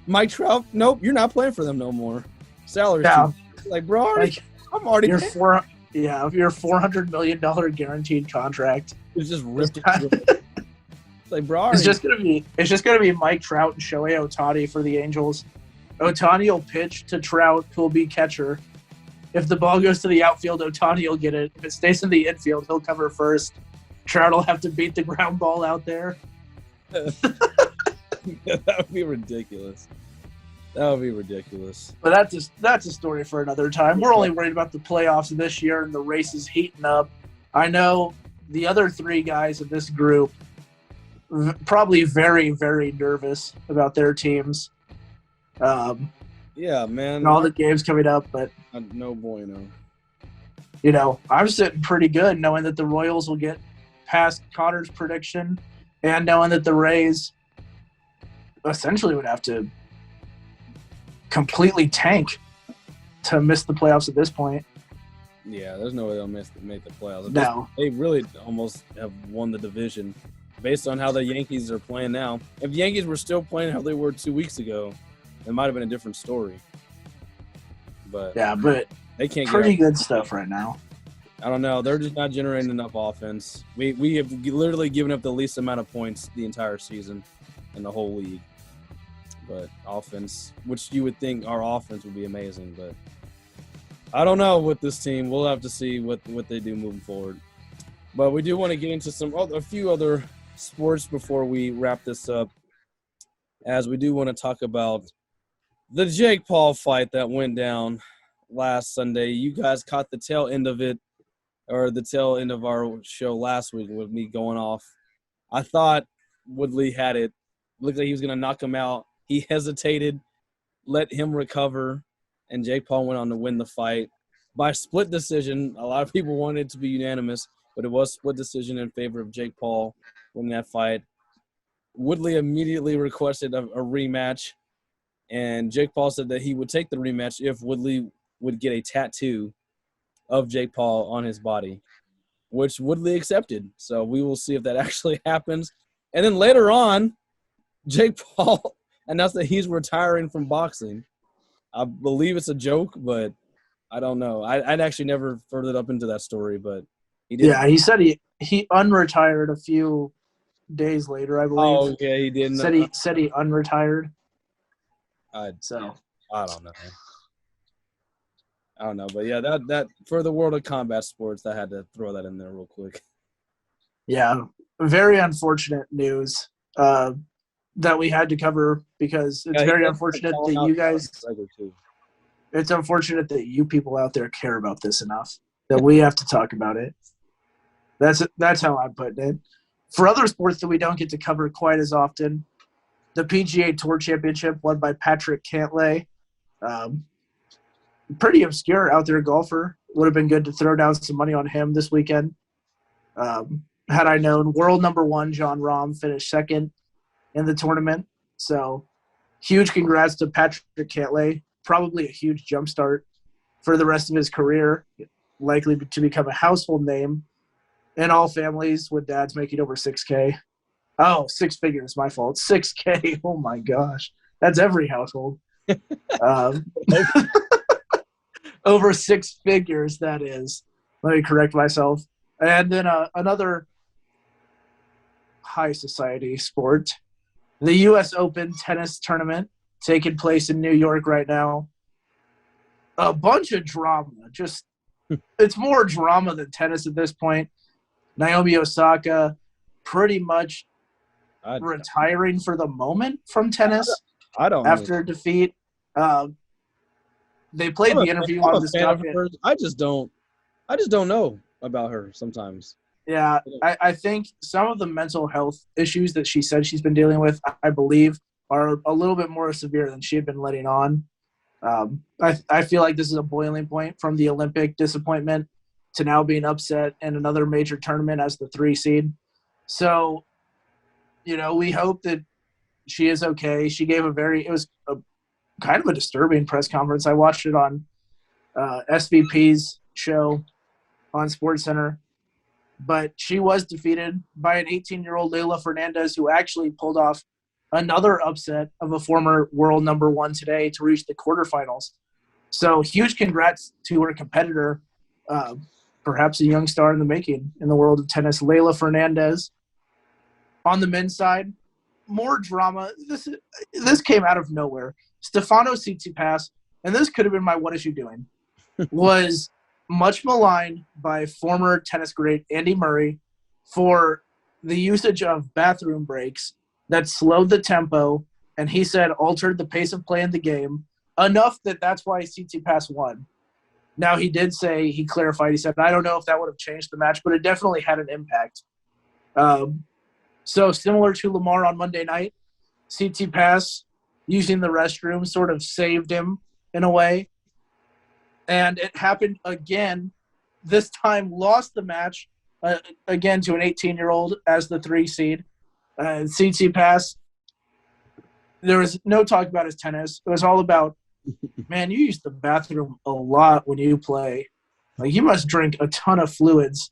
Mike Trout, nope, you're not playing for them no more. Salary cap. Like, bro, I'm already your $400 million guaranteed contract. It's just ripped. It's like, bro, it's just gonna be Mike Trout and Shohei Ohtani for the Angels. Ohtani will pitch to Trout, who will be catcher. If the ball goes to the outfield, Ohtani will get it. If it stays in the infield, he'll cover first. Trout will have to beat the ground ball out there. That would be ridiculous. But that's a story for another time. We're only worried about the playoffs this year, and the race is heating up. I know the other 3 guys in this group probably very, very nervous about their teams. Yeah, man. And all the games coming up, but no bueno. I'm sitting pretty good knowing that the Royals will get past Connor's prediction, and knowing that the Rays essentially would have to completely tank to miss the playoffs at this point. Yeah, there's no way they'll make the playoffs. No. They really almost have won the division based on how the Yankees are playing now. If the Yankees were still playing how they were 2 weeks ago, it might have been a different story. But they can't pretty good stuff right now. I don't know. They're just not generating enough offense. We have literally given up the least amount of points the entire season in the whole league. But offense, which you would think our offense would be amazing, but I don't know with this team. We'll have to see what they do moving forward. But we do want to get into a few other sports before we wrap this up, as we do want to talk about the Jake Paul fight that went down last Sunday. You guys caught the tail end of it, or the tail end of our show last week with me going off. I thought Woodley had it. Looked like he was going to knock him out. He hesitated, let him recover, and Jake Paul went on to win the fight by split decision. A lot of people wanted it to be unanimous. but it was split decision in favor of Jake Paul winning that fight. Woodley immediately requested a rematch, and Jake Paul said that he would take the rematch if Woodley would get a tattoo of Jake Paul on his body, which Woodley accepted. So we will see if that actually happens. And then later on, Jake Paul announced that he's retiring from boxing. I believe it's a joke, but I don't know. I'd actually never furthered up into that story, but he did. Yeah, he said he unretired a few days later, I believe. Oh, okay, he didn't. Said he unretired. I don't know. I don't know, but yeah, that for the world of combat sports, I had to throw that in there real quick. Yeah, very unfortunate news that we had to cover because it's very unfortunate that you guys. It's unfortunate that you people out there care about this enough that we have to talk about it. That's how I'm putting it. For other sports that we don't get to cover quite as often, the PGA Tour Championship won by Patrick Cantlay. Pretty obscure out there golfer. Would have been good to throw down some money on him this weekend. Had I known, world number 1, Jon Rahm, finished second in the tournament. So huge congrats to Patrick Cantlay. Probably a huge jumpstart for the rest of his career. Likely to become a household name in all families with dads making over $6K. Oh, 6 figures, my fault. $6K. Oh, my gosh. That's every household. Over 6 figures, that is. Let me correct myself. And then another high society sport, the U.S. Open tennis tournament taking place in New York right now. A bunch of drama. Just it's more drama than tennis at this point. Naomi Osaka pretty much retiring for the moment from tennis after defeat. They played the interview on the stuff. I just don't know about her sometimes. Yeah, I think some of the mental health issues that she said she's been dealing with, I believe, are a little bit more severe than she had been letting on. I feel like this is a boiling point from the Olympic disappointment to now being upset in another major tournament as the 3 seed. So, we hope that she is okay. She gave it was a kind of a disturbing press conference. I watched it on SVP's show on SportsCenter. But she was defeated by an 18-year-old Leylah Fernandez who actually pulled off another upset of a former world number 1 today to reach the quarterfinals. So huge congrats to her competitor, perhaps a young star in the making in the world of tennis, Leylah Fernandez. On the men's side, more drama. This came out of nowhere. Stefanos Tsitsipas, and this could have been my "What is you doing?" was much maligned by former tennis great Andy Murray for the usage of bathroom breaks that slowed the tempo and he said altered the pace of play in the game enough that's why Tsitsipas won. Now, he did say, he clarified, he said, I don't know if that would have changed the match, but it definitely had an impact. So similar to Lamar on Monday night, Tsitsipas using the restroom sort of saved him in a way. And it happened again. This time lost the match again to an 18-year-old as the 3 seed. Tsitsipas, there was no talk about his tennis. It was all about, man, you use the bathroom a lot when you play. Like, you must drink a ton of fluids.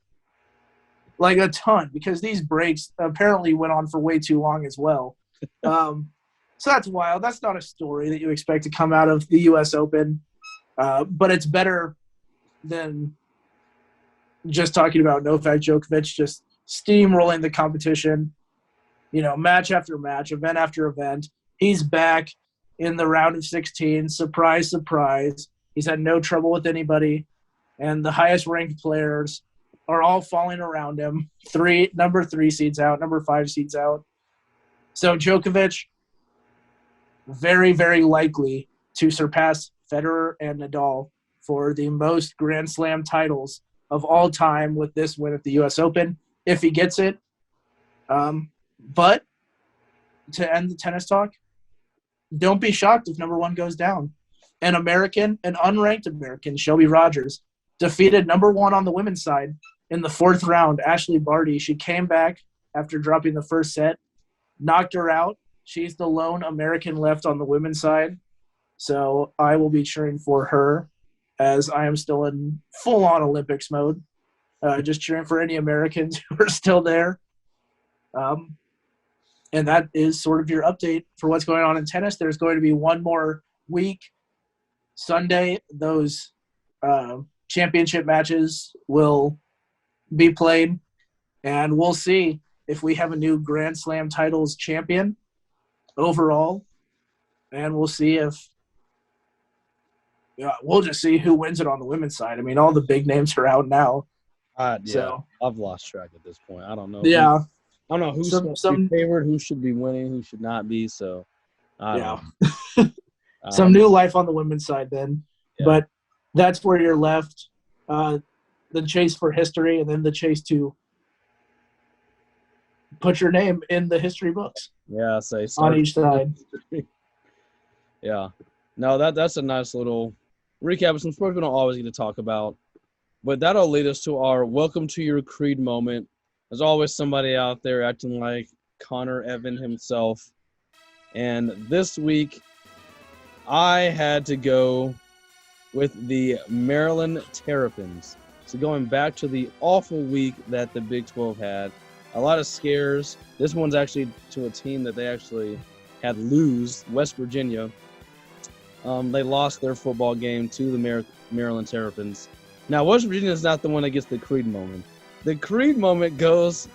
Like, a ton, because these breaks apparently went on for way too long as well. So that's wild. That's not a story that you expect to come out of the U.S. Open. But it's better than just talking about Novak Djokovic just steamrolling the competition, match after match, event after event. He's back in the round of 16. Surprise, surprise. He's had no trouble with anybody. And the highest-ranked players are all falling around him. Number 3 seeds out, number 5 seeds out. So Djokovic, very, very likely to surpass Federer and Nadal for the most Grand Slam titles of all time with this win at the U.S. Open, if he gets it. But to end the tennis talk, don't be shocked if number 1 goes down. An unranked American, Shelby Rogers, defeated number 1 on the women's side in the 4th round, Ashley Barty. She came back after dropping the first set, knocked her out. She's the lone American left on the women's side. So I will be cheering for her as I am still in full-on Olympics mode. Just cheering for any Americans who are still there. And that is sort of your update for what's going on in tennis. There's going to be one more week. Sunday, those championship matches will be played, and we'll see if we have a new Grand Slam titles champion overall, and we'll see if we'll just see who wins it on the women's side. I mean, all the big names are out now. So I've lost track at this point. I don't know. Yeah. I don't know who's supposed to be favored, who should be winning, who should not be. So, I don't know. Some new life on the women's side then. Yeah. But that's where you're left. The chase for history and then the chase to put your name in the history books. Yeah, say on each side. Yeah. No, that's a nice little recap of some sports we don't always get to talk about. But that'll lead us to our welcome to your creed moment. There's always somebody out there acting like Connor Evan himself. And this week, I had to go with the Maryland Terrapins. So going back to the awful week that the Big 12 had, a lot of scares. This one's actually to a team that they actually had lose, West Virginia. They lost their football game to the Maryland Terrapins. Now, West Virginia is not the one that gets the creed moment. The creed moment goes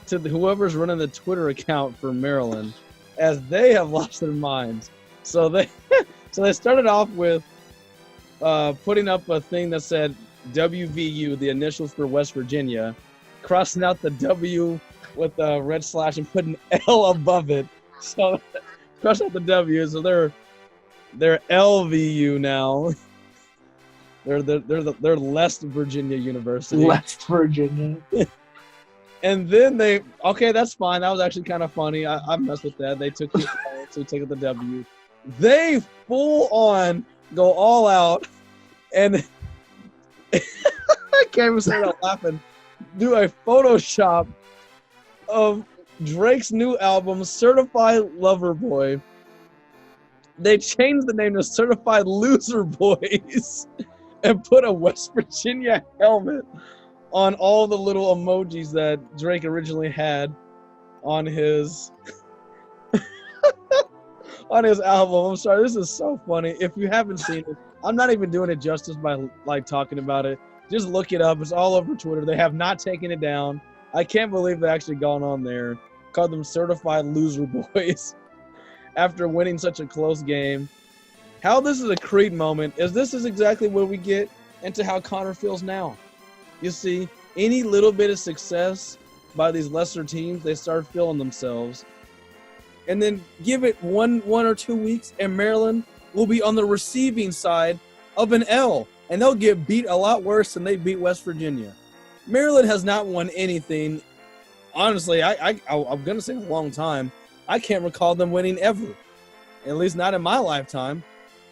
to whoever's running the Twitter account for Maryland, as they have lost their minds. So they started off with putting up a thing that said WVU, the initials for West Virginia, crossing out the W with a red slash and putting L above it. So cross out the W. So they're LVU now. They're West Virginia University. West Virginia. And then that's fine. That was actually kind of funny. I messed with that. They took the W. They full on go all out, and I can't even say that laughing. Do a Photoshop of Drake's new album, Certified Lover Boy. They changed the name to Certified Loser Boys and put a West Virginia helmet on all the little emojis that Drake originally had on his on his album. I'm sorry, this is so funny. If you haven't seen it, I'm not even doing it justice by talking about it. Just look it up. It's all over Twitter. They have not taken it down. I can't believe they actually gone on there, called them Certified Loser Boys after winning such a close game. How this is a creed moment is this is exactly where we get into how Connor feels now. You see, any little bit of success by these lesser teams, they start feeling themselves. And then give it one or 2 weeks, and Maryland will be on the receiving side of an L. And they'll get beat a lot worse than they beat West Virginia. Maryland has not won anything. Honestly, I'm going to say in a long time. I can't recall them winning ever. At least not in my lifetime.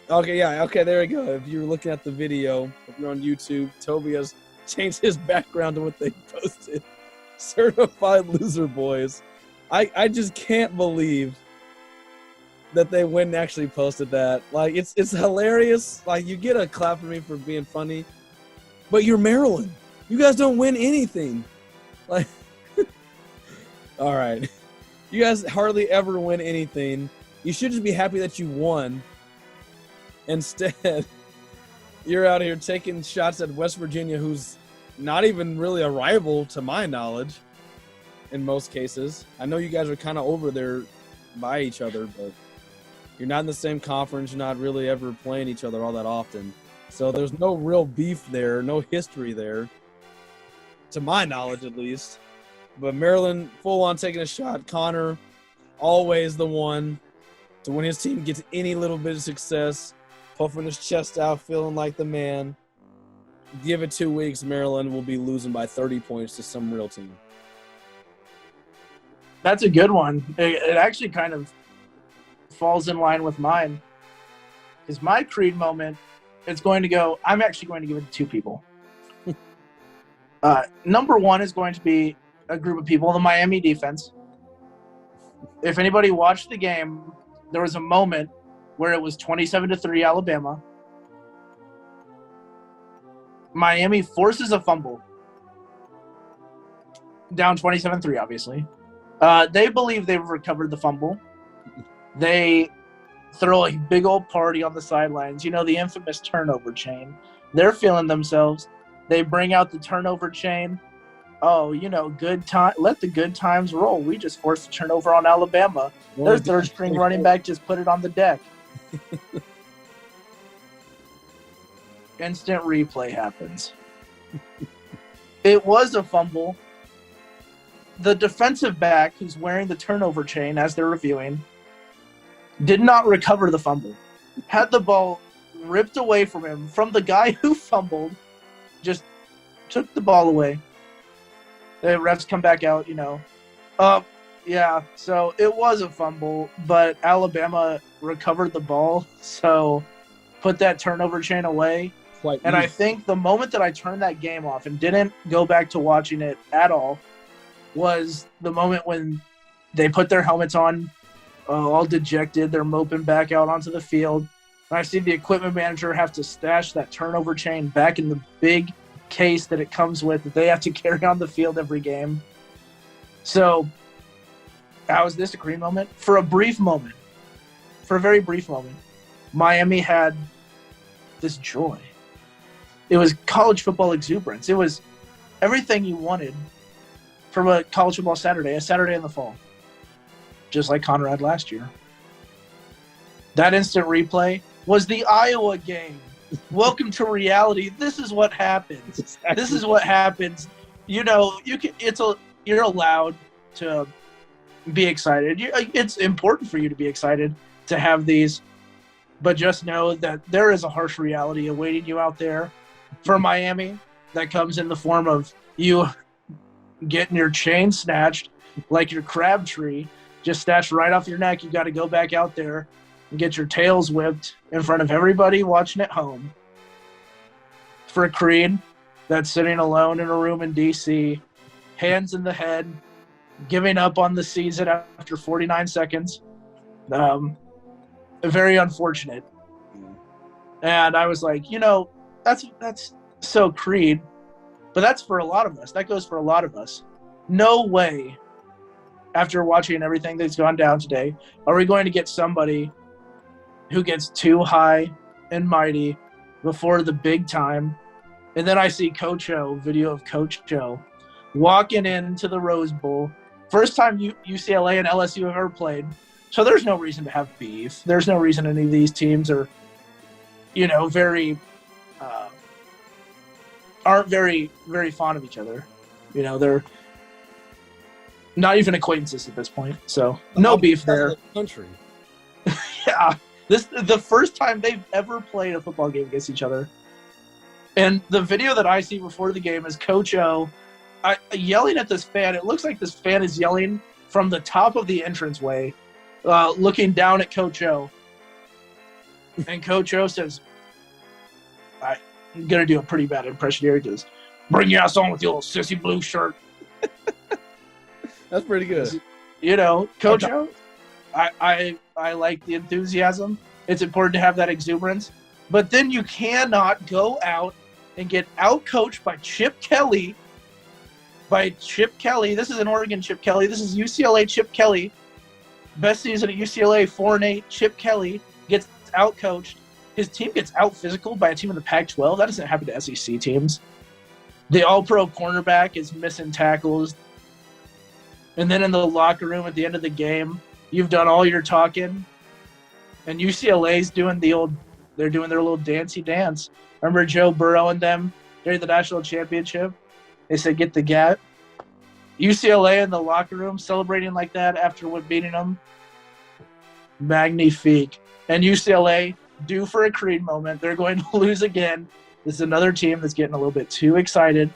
Okay, there we go. If you're looking at the video, if you're on YouTube, Toby has changed his background to what they posted. Certified Loser Boys. I just can't believe that they went and actually posted that. Like, it's hilarious. Like, you get a clap for me for being funny, but you're Maryland. You guys don't win anything. Like, all right. You guys hardly ever win anything. You should just be happy that you won. Instead, you're out here taking shots at West Virginia, who's not even really a rival to my knowledge in most cases. I know you guys are kind of over there by each other, but you're not in the same conference. You're not really ever playing each other all that often. So there's no real beef there, no history there, to my knowledge at least. But Maryland full on taking a shot. Connor, always the one to when his team gets any little bit of success, puffing his chest out, feeling like the man. Give it 2 weeks, Maryland will be losing by 30 points to some real team. That's a good one. It actually kind of falls in line with mine. Because my creed moment, I'm actually going to give it to 2 people. Number one is going to be a group of people, the Miami defense. If anybody watched the game, there was a moment where it was 27-3 Alabama. Miami forces a fumble. Down 27-3, obviously. They believe they've recovered the fumble. They throw a big old party on the sidelines. You know, the infamous turnover chain. They're feeling themselves. They bring out the turnover chain. Oh, you know, good time. Let the good times roll. We just forced a turnover on Alabama. Their third-string running back just put it on the deck. Instant replay happens. It was a fumble. The defensive back, who's wearing the turnover chain as they're reviewing, did not recover the fumble. Had the ball ripped away from him, from the guy who fumbled, just took the ball away. The refs come back out, you know. Yeah, so it was a fumble, but Alabama recovered the ball, so put that turnover chain away. And I think the moment that I turned that game off and didn't go back to watching it at all was the moment when they put their helmets on, all dejected. They're moping back out onto the field. And I see the equipment manager have to stash that turnover chain back in the big case that it comes with that they have to carry on the field every game. So how was this a green moment? For a brief moment, for a very brief moment, Miami had this joy. It was college football exuberance. It was everything you wanted from a college football Saturday, a Saturday in the fall, just like Conrad last year. That instant replay was the Iowa game. Welcome to reality. This is what happens. Exactly. This is what happens. You know, you're allowed to be excited. It's important for you to be excited to have these, but just know that there is a harsh reality awaiting you out there for Miami that comes in the form of you getting your chain snatched like your Crabtree, just snatched right off your neck. You got to go back out there and get your tails whipped in front of everybody watching at home. For a Creed that's sitting alone in a room in D.C., hands in the head, giving up on the season after 49 seconds. Very unfortunate. And I was like, you know, that's so Creed, but that's for a lot of us. That goes for a lot of us. No way, after watching everything that's gone down today, are we going to get somebody who gets too high and mighty before the big time. And then I see Coach O, video of Coach O, walking into the Rose Bowl. First time UCLA and LSU have ever played. So there's no reason to have beef. There's no reason any of these teams are, you know, aren't very, very fond of each other. You know, they're not even acquaintances at this point. So no beef there. Country. Yeah. The first time they've ever played a football game against each other. And the video that I see before the game is Coach O yelling at this fan. It looks like this fan is yelling from the top of the entranceway, looking down at Coach O. And Coach O says, I'm going to do a pretty bad impression here. He goes, bring your ass on with your little sissy blue shirt. That's pretty good. You know, Coach O, I like the enthusiasm. It's important to have that exuberance. But then you cannot go out and get out-coached by Chip Kelly. This is an Oregon Chip Kelly. This is UCLA Chip Kelly. Best season at UCLA, 4-8. Chip Kelly gets out-coached. His team gets out-physical by a team in the Pac-12. That doesn't happen to SEC teams. The all-pro cornerback is missing tackles. And then in the locker room at the end of the game, you've done all your talking. And UCLA's doing their little dancey dance. Remember Joe Burrow and them during the national championship? They said, get the gat. UCLA in the locker room celebrating like that after beating them. Magnifique. And UCLA, due for a Creed moment. They're going to lose again. This is another team that's getting a little bit too excited.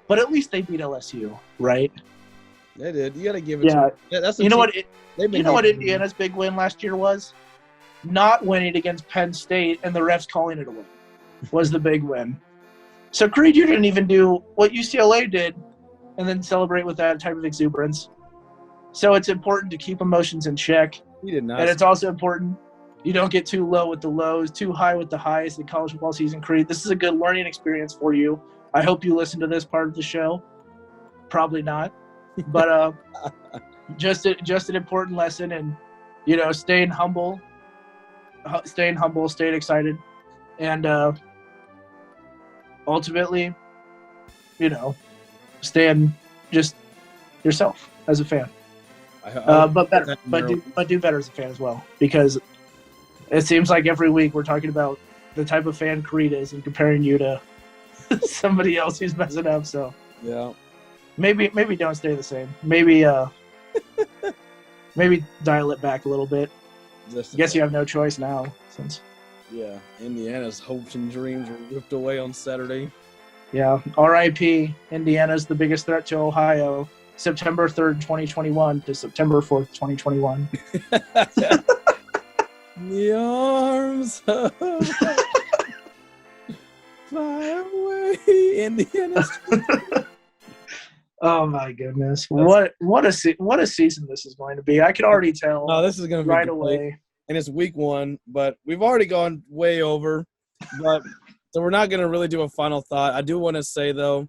But at least they beat LSU, right? They did. You got to give it to them. That's you know what Indiana's big win last year was? Not winning against Penn State and the refs calling it away was the big win. So, Creed, you didn't even do what UCLA did and then celebrate with that type of exuberance. So it's important to keep emotions in check. He did not. And it's also important you don't get too low with the lows, too high with the highs in college football season, Creed. This is a good learning experience for you. I hope you listen to this part of the show. Probably not. But just an important lesson, and, staying humble, staying excited, and ultimately, staying just yourself as a fan. But do better as a fan as well, because it seems like every week we're talking about the type of fan Creed is and comparing you to somebody else who's messing up. So yeah, maybe don't stay the same. Maybe dial it back a little bit. I guess you have no choice now, since Indiana's hopes and dreams were ripped away on Saturday. Yeah, R.I.P. Indiana's the biggest threat to Ohio. September 3rd, 2021 to September 4th, 2021. The arms of fly away, Indiana. Oh my goodness! What a season this is going to be. I can already tell. No, this is going to be right great. away. And it's week 1, but we've already gone way over. But so we're not going to really do a final thought. I do want to say though,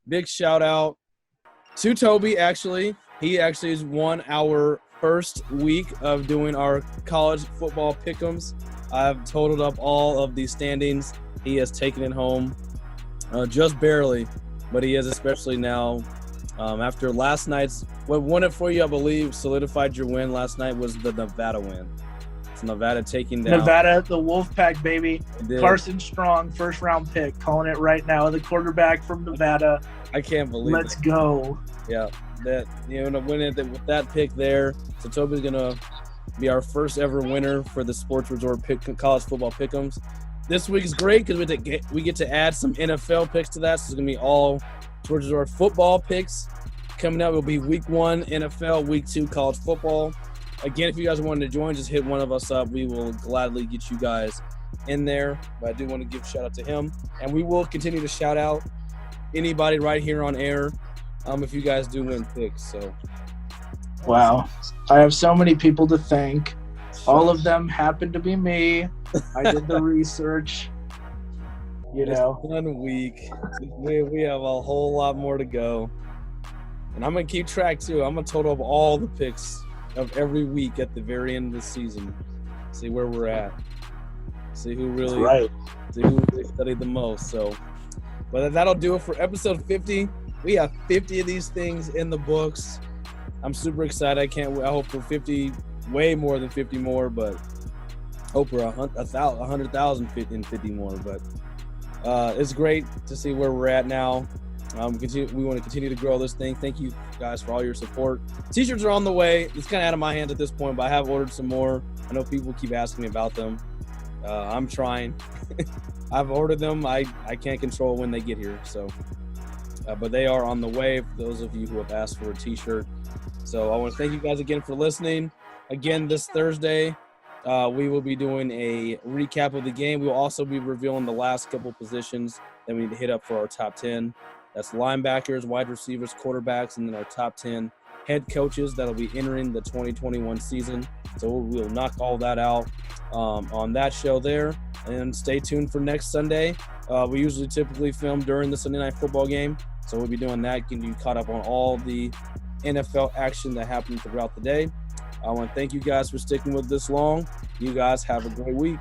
big shout out to Toby. Actually, he actually has won our first week of doing our college football pick'ems. I've totaled up all of the standings. He has taken it home, just barely, but he is, especially now. After last night's, what won it for you, I believe, solidified your win last night, was the Nevada win. It's Nevada taking down. Nevada, the Wolfpack, baby. Carson Strong, first-round pick, calling it right now. The quarterback from Nevada. I can't believe it. Let's go. Yeah, winning with that pick there. So Toby's gonna be our first ever winner for the Sports Resort college football pick'ems. This week is great because we get to add some NFL picks to that. So it's gonna be all Sports Resort football picks coming up. Will be week 1 NFL, week 2 college football. Again, if you guys wanted to join, just hit one of us up. We will gladly get you guys in there. But I do want to give a shout out to him, and we will continue to shout out anybody right here on air. If you guys do win picks, so. Wow. I have so many people to thank. All of them happen to be me. I did the research. It's 1 week. We have a whole lot more to go. And I'm going to keep track, too. I'm going to total up all the picks of every week at the very end of the season. See where we're at. See who really studied the most. So, but that'll do it for episode 50. We have 50 of these things in the books. I'm super excited. I hope for 50, way more than 50 more, but hope for 100,000 and 50 more. But it's great to see where we're at now. We want to continue to grow this thing. Thank you guys for all your support. T-shirts are on the way. It's kind of out of my hands at this point, but I have ordered some more. I know people keep asking me about them. I'm trying. I've ordered them. I can't control when they get here, so. But they are on the way for those of you who have asked for a T-shirt. So I want to thank you guys again for listening. Again, this Thursday, we will be doing a recap of the game. We will also be revealing the last couple positions that we need to hit up for our top 10. That's linebackers, wide receivers, quarterbacks, and then our top 10 head coaches that will be entering the 2021 season. So we'll knock all that out on that show there. And stay tuned for next Sunday. We usually typically film during the Sunday Night Football game. So we'll be doing that, getting you caught up on all the NFL action that happened throughout the day. I want to thank you guys for sticking with this long. You guys have a great week.